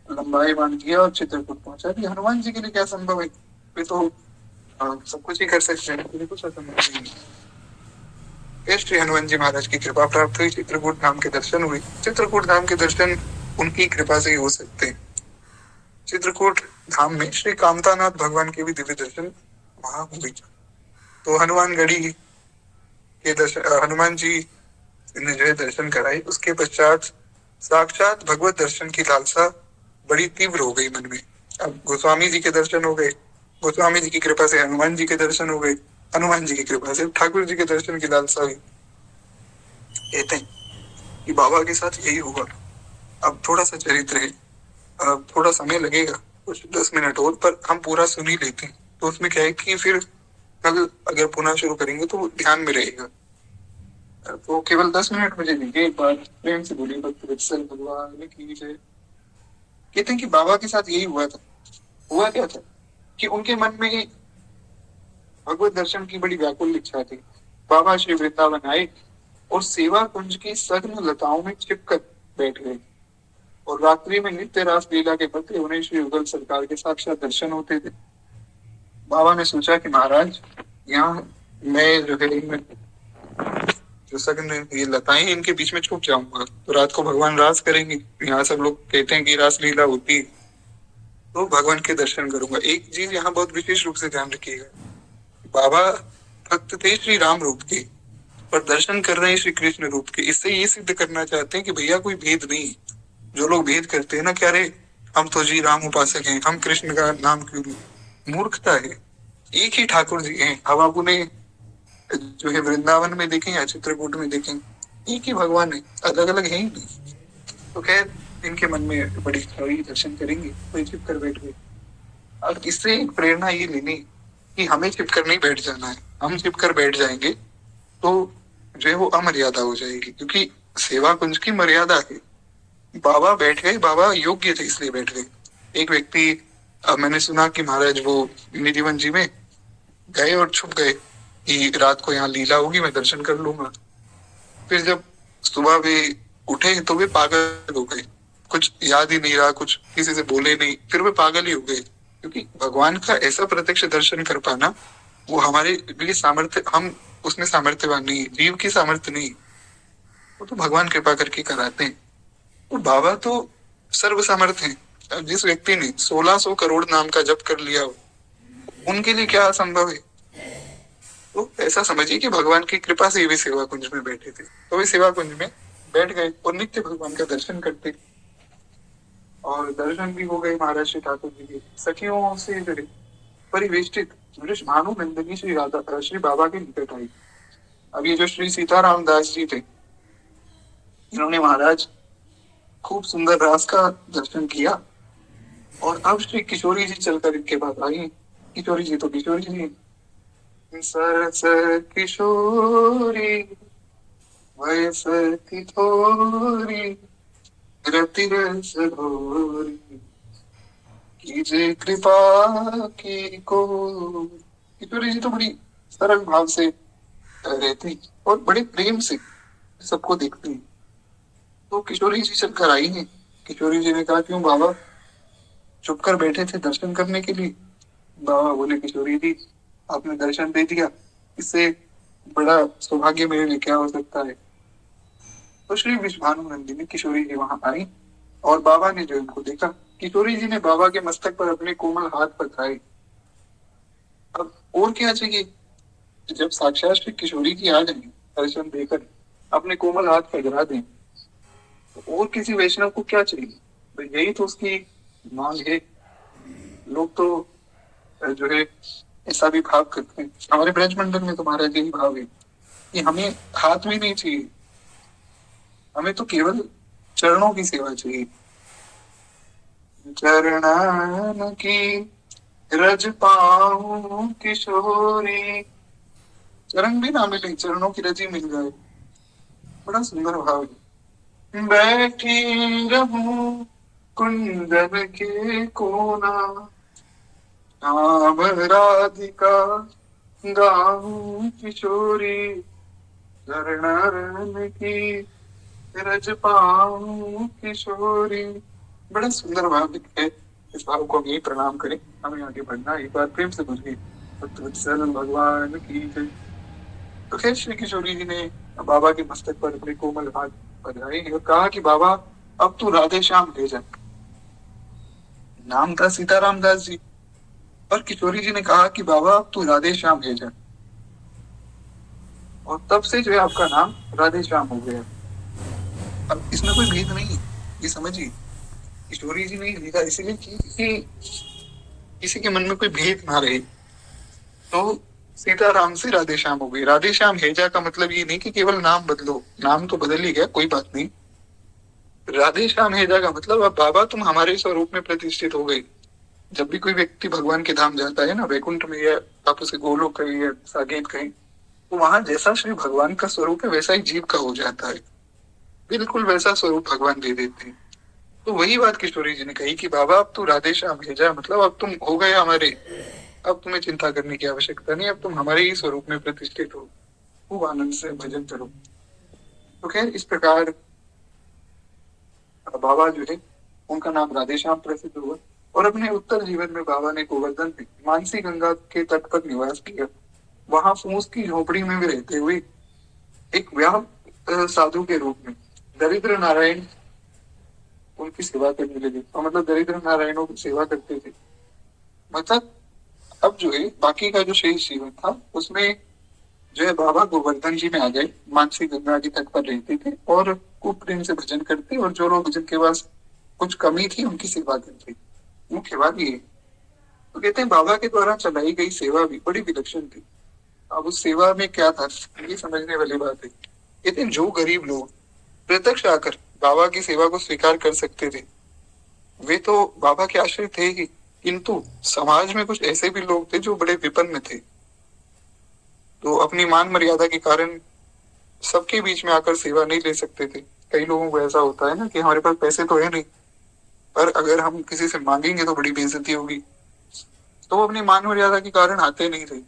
लंबायमान किया और चित्रकूट पहुंचा दिया। हनुमान जी के लिए क्या संभव है, वे तो सब कुछ ही कर सकते हैं, उनके लिए कुछ असंभव नहीं है। श्री हनुमान जी महाराज की कृपा प्राप्त हुई, चित्रकूट धाम के दर्शन हुए। चित्रकूट धाम के दर्शन उनकी कृपा से ही हो सकते हैं। चित्रकूट धाम में श्री कामतानाथ भगवान के भी दिव्य दर्शन वहां हुए। तो हनुमानगढ़ी के दर्शन हनुमान जी ने जो है दर्शन कराए। उसके पश्चात साक्षात भगवत दर्शन की लालसा बड़ी तीव्र हो गई मन में। अब गोस्वामी जी के दर्शन हो गए, गोस्वामी जी की कृपा से हनुमान जी के दर्शन हो गए, हनुमान जी की कृपा से ठाकुर जी के दर्शन की लालसा हुई। कहते हैं कि बाबा के साथ यही हुआ। अब थोड़ा सा चरित्र है, अब थोड़ा समय लगेगा, कुछ 10 मिनट और, पर हम पूरा सुन ही लेते हैं। तो उसमें क्या है कि फिर कल अगर पुनः शुरू करेंगे तो ध्यान में रहेगा। तो केवल 10 मिनट मुझे दीजिए, एक बार प्रेम से बोलिए भक्त वत्सल भगवान की जय। कहते हैं कि बाबा के साथ यही हुआ था। हुआ क्या था कि उनके मन में भगवत दर्शन की बड़ी व्याकुल इच्छा थी। बाबा श्री वृंदावन आए और सेवा कुंज की सघन लताओं में छिपकर बैठ गए और रात्रि में नित्य रास लीला के पत्र उन्हें श्री युगल सरकार के साक्षात दर्शन होते थे। बाबा ने सोचा कि महाराज, यहाँ मैं जो है जो सघन ये लताएं, इनके बीच में छुप जाऊंगा तो रात को भगवान रास करेंगे। यहाँ सब लोग कहते हैं कि रास लीला होती है, तो भगवान के दर्शन करूंगा। एक चीज यहाँ बहुत विशेष रूप से ध्यान रखिएगा, बाबा भक्त थे श्री राम रूप के, पर दर्शन कर रहे हैं श्री कृष्ण रूप के। इससे ये सिद्ध करना चाहते हैं कि भैया कोई भेद नहीं है। जो लोग भेद करते हैं ना, क्या रे हम तो जी राम उपासक हैं, हम कृष्ण का नाम क्यों लूं, मूर्खता है। एक ही ठाकुर जी हैं। अब आप उन्हें जो है वृंदावन में देखें या चित्रकूट में देखें, एक ही भगवान है, अलग अलग है ही नहीं। तो खैर इनके मन में बड़ी इच्छा हुई, दर्शन करेंगे, कोई छिप कर बैठ गए। अब इससे एक प्रेरणा ये लेनी कि हमें छिप कर नहीं बैठ जाना है। हम छिप कर बैठ जाएंगे तो जो है वो अमर्यादा हो जाएगी, क्योंकि सेवा कुंज की मर्यादा है। बाबा बैठ गए, बाबा योग्य थे इसलिए बैठ गए। एक व्यक्ति, मैंने सुना कि महाराज वो निधिवन जी में गए और छुप गए कि रात को यहाँ लीला होगी, मैं दर्शन कर लूंगा। फिर जब सुबह वे उठे तो वे पागल हो गए, कुछ याद ही नहीं रहा, कुछ किसी से बोले नहीं, फिर वे पागल ही हो गए। क्योंकि भगवान का ऐसा प्रत्यक्ष दर्शन कर पाना वो हमारे लिए सामर्थ्य, हम उसमें सामर्थ्यवान नहीं, जीव की सामर्थ्य नहीं, वो तो भगवान कृपा करके कराते हैं। तो बाबा तो सर्व सामर्थ्य हैं। अब जिस व्यक्ति ने 1600 करोड़ नाम का जप कर लिया हो, उनके लिए क्या असंभव है। तो ऐसा समझिए कि भगवान की कृपा से वे सेवा कुंज में बैठे थे, तो वे सेवा कुंज में बैठ गए और नित्य भगवान का दर्शन करते। और दर्शन भी हो गए महाराज श्री ठाकुर जी के। सखियों से परिवेष्टित भानु नंदिनी श्री राधा श्री बाबा के निकट आई। अब ये जो श्री सीताराम दास जी थे, इन्होंने महाराज खूब सुंदर रास का दर्शन किया और अब श्री किशोरी जी चलकर इनके पास आई। किशोरी जी तो किशोरी जी, सरस किशोरी वयस की थोरी रति रस भोरी कीजे कृपा की को। किशोरी जी तो बड़ी सरल भाव से रहती और बड़े प्रेम से सबको देखती। तो किशोरी जी चलकर आई हैं किशोरी जी ने कहा, क्यों बाबा? चुप कर बैठे थे दर्शन करने के लिए? बाबा बोले, किशोरी जी आपने दर्शन दे दिया, इससे बड़ा सौभाग्य मेरे लिए क्या हो सकता है। तो श्री विश्वानंदिनी किशोरी जी वहां आई और बाबा ने जो इनको देखा, किशोरी जी ने बाबा के मस्तक पर अपने कोमल हाथ पथराए। अब और क्या चाहिए? जब साक्षात श्री किशोरी जी आ जाए दर्शन देकर अपने कोमल हाथ फैला दें, तो और किसी वैष्णव को क्या चाहिए? तो यही तो उसकी मांग है। लोग तो जो है ऐसा भी भाव करते हैं। हमारे ब्रज मंडल में तुम्हारा यही भाव है कि हमें हाथ में नहीं चाहिए, हमें तो केवल चरणों की सेवा चाहिए। चरणन की रज पाऊं किशोरी, चरण भी ना मिले, चरणों की रज ही मिल जाए, बड़ा सुंदर भाव है। बैठी रहूं कुंदन के कोना, नाम राधिका गाऊं किशोरी, चरणन की रज पाऊं किशोरी। बड़ा सुंदर भाव है। इस भाव को हम यही प्रणाम करें, हमें आगे बढ़ना। एक बार प्रेम से बोलिए, भक्तवत्सल भगवान की जय। तो खैर श्री किशोरी जी ने बाबा के मस्तक पर अपने कोमल हाथ बढ़ाए और कहा कि बाबा अब तू राधे श्याम ले जा। नाम था सीताराम दास जी, और किशोरी जी ने कहा कि बाबा अब तू राधे श्याम ले जा, और तब से जो है आपका नाम राधे श्याम हो गया। अब इसमें कोई भेद नहीं है, ये समझिए। किशोरी जी ने लिखा इसीलिए कि किसी के मन में कोई भेद ना रहे। तो सीताराम से राधे श्याम हो गई। राधे श्याम हेजा का मतलब ये नहीं कि केवल नाम बदलो, नाम तो बदल ही गया, कोई बात नहीं। राधे श्याम हेजा का मतलब अब बाबा तुम हमारे स्वरूप में प्रतिष्ठित हो गए। जब भी कोई व्यक्ति भगवान के धाम जाता है ना, वैकुंठ में या आप उसे गोलोक कहें या साकेत कहें, तो वहां जैसा श्री भगवान का स्वरूप है वैसा ही जीव का हो जाता है, बिल्कुल वैसा स्वरूप भगवान दे देते हैं। तो वही बात किशोरी जी ने कही कि बाबा अब तू राधे श्याम भेजा, मतलब अब तुम हो गए हमारे, अब तुम्हें चिंता करने की आवश्यकता नहीं, अब तुम हमारे ही स्वरूप में प्रतिष्ठित हो, खूब आनंद से भजन करो। तो खैर इस प्रकार बाबा जो है उनका नाम राधे श्याम प्रसिद्ध हुआ। और अपने उत्तर जीवन में बाबा ने गोवर्धन में मानसी गंगा के तट पर निवास किया। वहां फूस की झोपड़ी में भी रहते हुए एक व्याह साधु के रूप में दरिद्र नारायण उनकी सेवा करने लगे, और मतलब दरिद्र नारायणों की सेवा करते थे। मतलब अब जो है बाकी का जो शेष जीवन था उसमें जो है बाबा गोवर्धन जी में आ गए, मानसी गंगा के तट पर रहते थे और खूब प्रेम से भजन करते, और जो लोग जिनके पास कुछ कमी थी उनकी सेवा करते। मुख्य बात ये, तो कहते हैं बाबा के द्वारा चलाई गई सेवा भी बड़ी विलक्षण थी। अब उस सेवा में क्या था, ये समझने वाली बात है। कहते हैं जो गरीब लोग प्रत्यक्ष आकर बाबा की सेवा को स्वीकार कर सकते थे वे तो बाबा के आश्रय थे ही, किंतु समाज में कुछ ऐसे भी लोग थे जो बड़े विपन्न थे, तो अपनी मान मर्यादा के कारण सबके बीच में आकर सेवा नहीं ले सकते थे। कई लोगों को ऐसा होता है ना कि हमारे पास पैसे तो है नहीं, पर अगर हम किसी से मांगेंगे तो बड़ी बेइज्जती होगी, तो वो अपनी मान मर्यादा के कारण आते नहीं थे।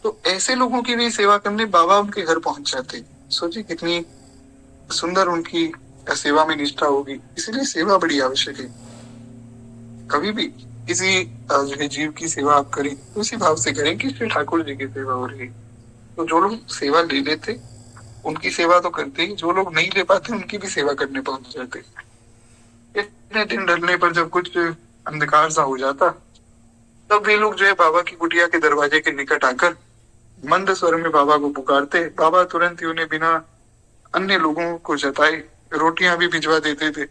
तो ऐसे लोगों की भी सेवा करने बाबा उनके घर पहुंच जाते। सोचिए कितनी सुंदर उनकी सेवा में निष्ठा होगी। इसीलिए सेवा बड़ी आवश्यक है। कभी भी किसी जो है जीव की सेवा आप करें तो उसी भाव से करें कि श्री ठाकुर जी की सेवा हो रही है। तो जो लोग सेवा ले लेते उनकी सेवा तो करते ही, जो लोग नहीं ले पाते उनकी भी सेवा करने पहुंच जाते। इतने दिन ढलने पर जब कुछ अंधकार सा हो जाता, तब वे लोग जो है बाबा की कुटिया के दरवाजे के निकट आकर मंद स्वर में बाबा को पुकारते। बाबा तुरंत ही उन्हें बिना अन्य लोगों को जताए रोटियां भी भिजवा देते थे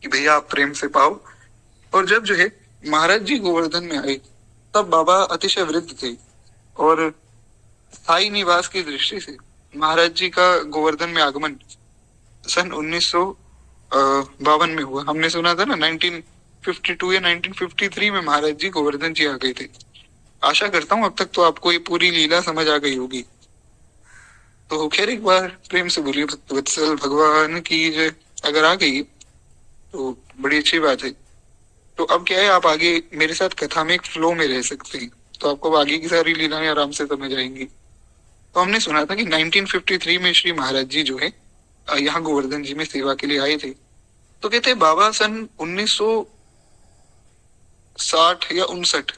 कि भैया आप प्रेम से पाओ। और जब जो है महाराज जी गोवर्धन में आए तब बाबा अतिशय वृद्ध थे, और स्थायी निवास की दृष्टि से महाराज जी का गोवर्धन में आगमन सन 1952 में हुआ। हमने सुना था ना 1952 या 1953 में महाराज जी गोवर्धन जी आ गए थे। आशा करता हूँ अब तक तो आपको ये पूरी लीला समझ आ गई होगी। तो खैर एक बार प्रेम से बोलिए भक्तवत्सल भगवान की जय। अगर आ गई तो बड़ी अच्छी बात है। तो अब क्या है, आप आगे मेरे साथ कथा में एक फ्लो में रह सकते हैं, तो आपको आगे की सारी लीलाएं आराम से समझ आएंगी। तो हमने सुना था कि 1953 में श्री महाराज जी जो है यहाँ गोवर्धन जी में सेवा के लिए आए थे। तो कहते हैं बाबा सन 1960 या 59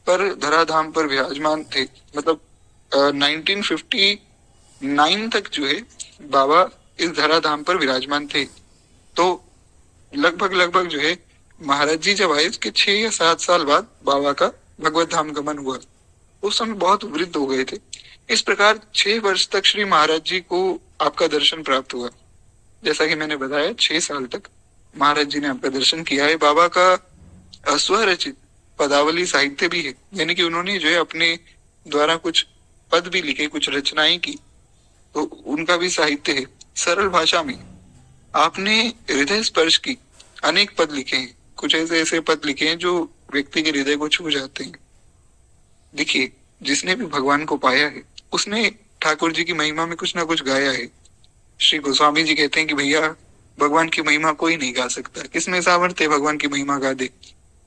पर धराधाम पर विराजमान थे। मतलब 1959 तक जो है बाबा इस धराधाम पर विराजमान थे। तो लगभग लगभग जो है महाराज जी जब आए उसके 6 या 7 साल बाद बाबा का भगवत धाम गमन हुआ। उस समय बहुत वृद्ध हो गए थे। इस प्रकार 6 वर्ष तक श्री महाराज जी को आपका दर्शन प्राप्त हुआ। जैसा कि मैंने बताया 6 साल तक महाराज जी ने आपका दर्शन किया है। बाबा का स्वरचित पदावली साहित्य भी है, यानी कि उन्होंने जो है अपने द्वारा कुछ पद भी लिखे, कुछ रचनाएं की, तो उनका भी साहित्य है। सरल भाषा में आपने हृदय स्पर्श की अनेक पद लिखे हैं। कुछ ऐसे ऐसे पद लिखे हैं जो व्यक्ति के हृदय को छू जाते हैं। देखिए, जिसने भी भगवान को पाया है उसने ठाकुर जी की महिमा में कुछ ना कुछ गाया है। श्री गोस्वामी जी कहते हैं कि भैया भगवान की महिमा कोई नहीं गा सकता, किसमें सामर्थ्य है भगवान की महिमा गा दे।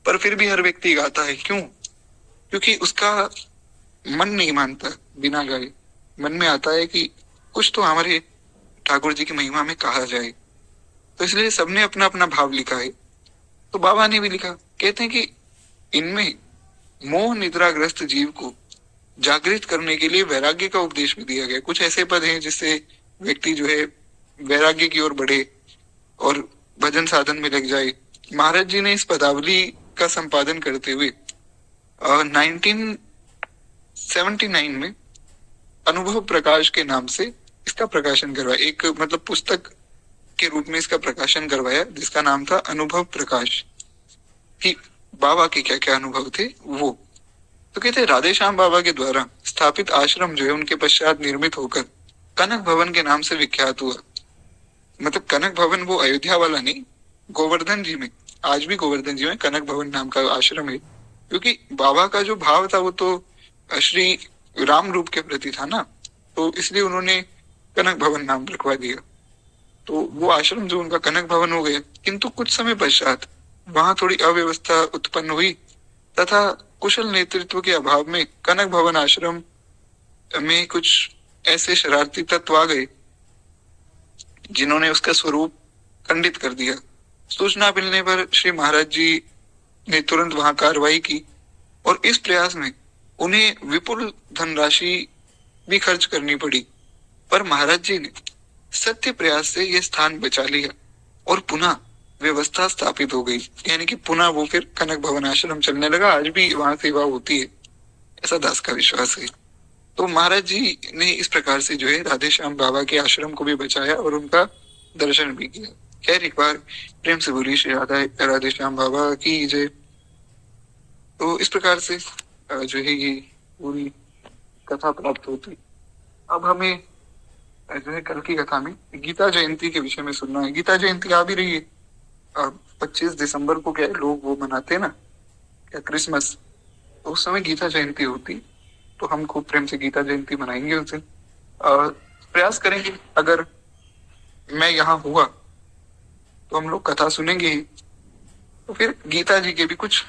पर फिर भी हर व्यक्ति गाता है। क्यों? क्योंकि उसका मन नहीं मानता बिना गाए। मन में आता है कि कुछ तो हमारे ठाकुर जी की महिमा में कहा जाए। तो इसलिए सबने अपना अपना भाव लिखा है। तो बाबा ने भी लिखा। कहते हैं कि इनमें मोह निद्राग्रस्त जीव को जागृत करने के लिए वैराग्य का उपदेश भी दिया गया। कुछ ऐसे पद हैं जिससे व्यक्ति जो है वैराग्य की ओर बढ़े और भजन साधन में लग जाए। महाराज जी ने इस पदावली का संपादन करते हुए 1979 में अनुभव प्रकाश के नाम से इसका प्रकाशन करवाया। एक मतलब पुस्तक के रूप में इसका प्रकाशन करवाया, जिसका नाम था अनुभव प्रकाश, कि बाबा के क्या क्या अनुभव थे वो। तो कहते हैं राधे श्याम बाबा के द्वारा स्थापित आश्रम जो है उनके पश्चात निर्मित होकर कनक भवन के नाम से विख्यात हुआ। मतलब कनक भवन वो अयोध्या वाला नहीं, गोवर्धन जी में, आज भी गोवर्धन जी में कनक भवन नाम का आश्रम है। क्योंकि बाबा का जो भाव था वो तो श्री राम रूप के प्रति था ना, तो इसलिए उन्होंने कनक भवन नाम रखवा दिया। तो वो आश्रम जो उनका कनक भवन हो गया। किंतु कुछ समय पश्चात वहां थोड़ी अव्यवस्था उत्पन्न हुई तथा कुशल नेतृत्व के अभाव में कनक भवन आश्रम में कुछ ऐसे शरारती तत्व आ गए जिन्होंने उसका स्वरूप खंडित कर दिया। सूचना मिलने पर श्री महाराज जी ने तुरंत वहां कार्रवाई की और इस प्रयास में उन्हें विपुल धनराशि भी खर्च करनी पड़ी। पर महाराज जी ने सत्य प्रयास से यह स्थान बचा लिया और पुनः व्यवस्था स्थापित हो गई। यानी कि पुनः वो फिर कनक भवन आश्रम चलने लगा। आज भी वहां सेवा होती है, ऐसा दास का विश्वास है। तो महाराज जी ने इस प्रकार से जो है राधे श्याम बाबा के आश्रम को भी बचाया और उनका दर्शन भी किया। खैर एक बार प्रेम से बोली श्री राधे श्याम बाबा की जय। तो इस प्रकार से जो है ये पूरी कथा प्राप्त होती। अब हमें जो है कल की कथा में गीता जयंती के विषय में सुनना है। गीता जयंती आ भी रही है। 25 दिसंबर को क्या लोग वो मनाते हैं ना, क्या क्रिसमस, तो उस समय गीता जयंती होती। तो हम खूब प्रेम से गीता जयंती मनाएंगे उस दिन। प्रयास करेंगे, अगर मैं यहाँ हुआ तो हम लोग कथा सुनेंगे ही। तो फिर गीता जी के भी कुछ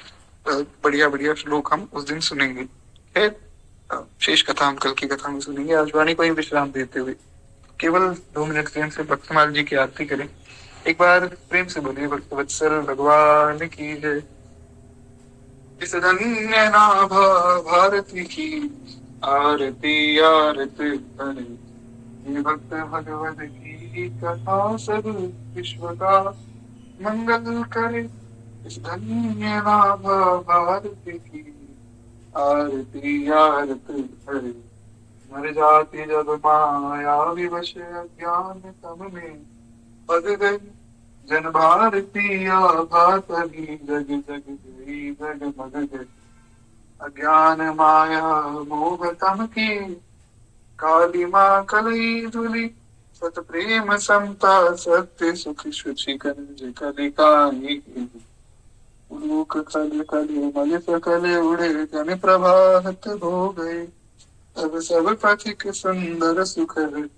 बढ़िया बढ़िया श्लोक हम उस दिन सुनेंगे। फिर शेष कथा हम कल की कथा में सुनेंगे। आज वाणी को ही विश्राम देते हुए केवल 2 मिनट प्रेम से भक्तमाल जी की आरती करें। एक बार प्रेम से बोलिए भक्तवत्सल भगवान की जय। इस धन्य नाभा भारती की आरती आरती करे। ये भक्त भगवत की कथा सब विश्व का मंगल करे। इस धन्य नाभा भारती की आरती आरती करे। मर जाती जब माया विवश ज्ञान तम में पद गई। जन भारती आभात ही जग जग गई जग मग गई। अज्ञान माया मोह तम की काली माँ कलई धुली। सत प्रेम समता सत्य सुख शुचि कंज कलिकाई। लोक कल कल मल सकल उड़े जन प्रभात हो गए। अब सब पथिक सुंदर सुखर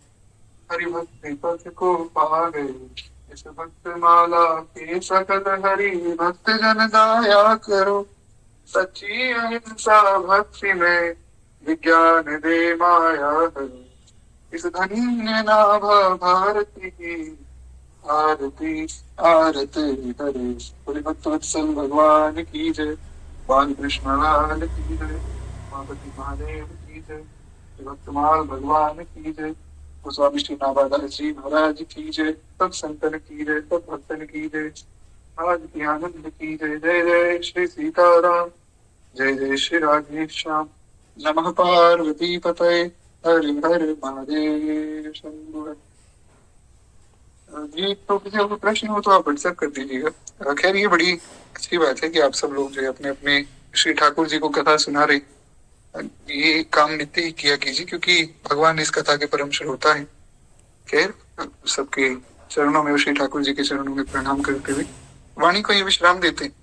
हरि भक्ति पथ को पा गए। इस भक्त माला के सकल हरि भक्त जन गाया करो। सच्ची अहिंसा भक्ति में विज्ञान दे माया करो। इस धन्य नाभा भारती की आरती आरती हरे। बोले भक्तवत्सल भगवान की जय। बाल कृष्ण लाल की जय। उमापति महादेव की जय। भक्तमाल भगवान की जय। गोस्वामी श्री नाभादास जी महाराज की जय। सब संतन की जय, सब भक्तन की जय। आज की आनंद की जय। जय जय श्री सीताराम, जय जय श्री राधेश्याम। नमः पार्वती पतये, हर हर महादेव शंभु। जी तो किसी को प्रश्न हो तो आप व्हाट्सएप कर दीजिएगा। खैर ये बड़ी अच्छी बात है कि आप सब लोग जो है अपने अपने श्री ठाकुर जी को कथा सुना रहे। ये काम नित्य ही किया कीजिए, क्योंकि भगवान इस कथा के परम श्रोता है। खैर सबके चरणों में, श्री ठाकुर जी के चरणों में प्रणाम करते हुए वाणी को ये विश्राम देते हैं।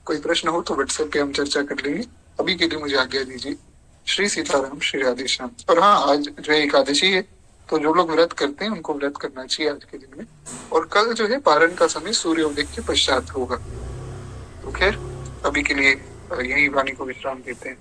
कोई प्रश्न हो तो व्हाट्सएप पे हम चर्चा कर लेंगे। अभी के लिए मुझे आज्ञा दीजिए। श्री सीताराम, श्री राधेश्याम। और हाँ, आज जो है एकादशी है, तो जो लोग व्रत करते हैं उनको व्रत करना चाहिए आज के दिन में। और कल जो है पारण का समय सूर्योदय के पश्चात होगा। तो खैर अभी के लिए यही वाणी को विश्राम देते हैं।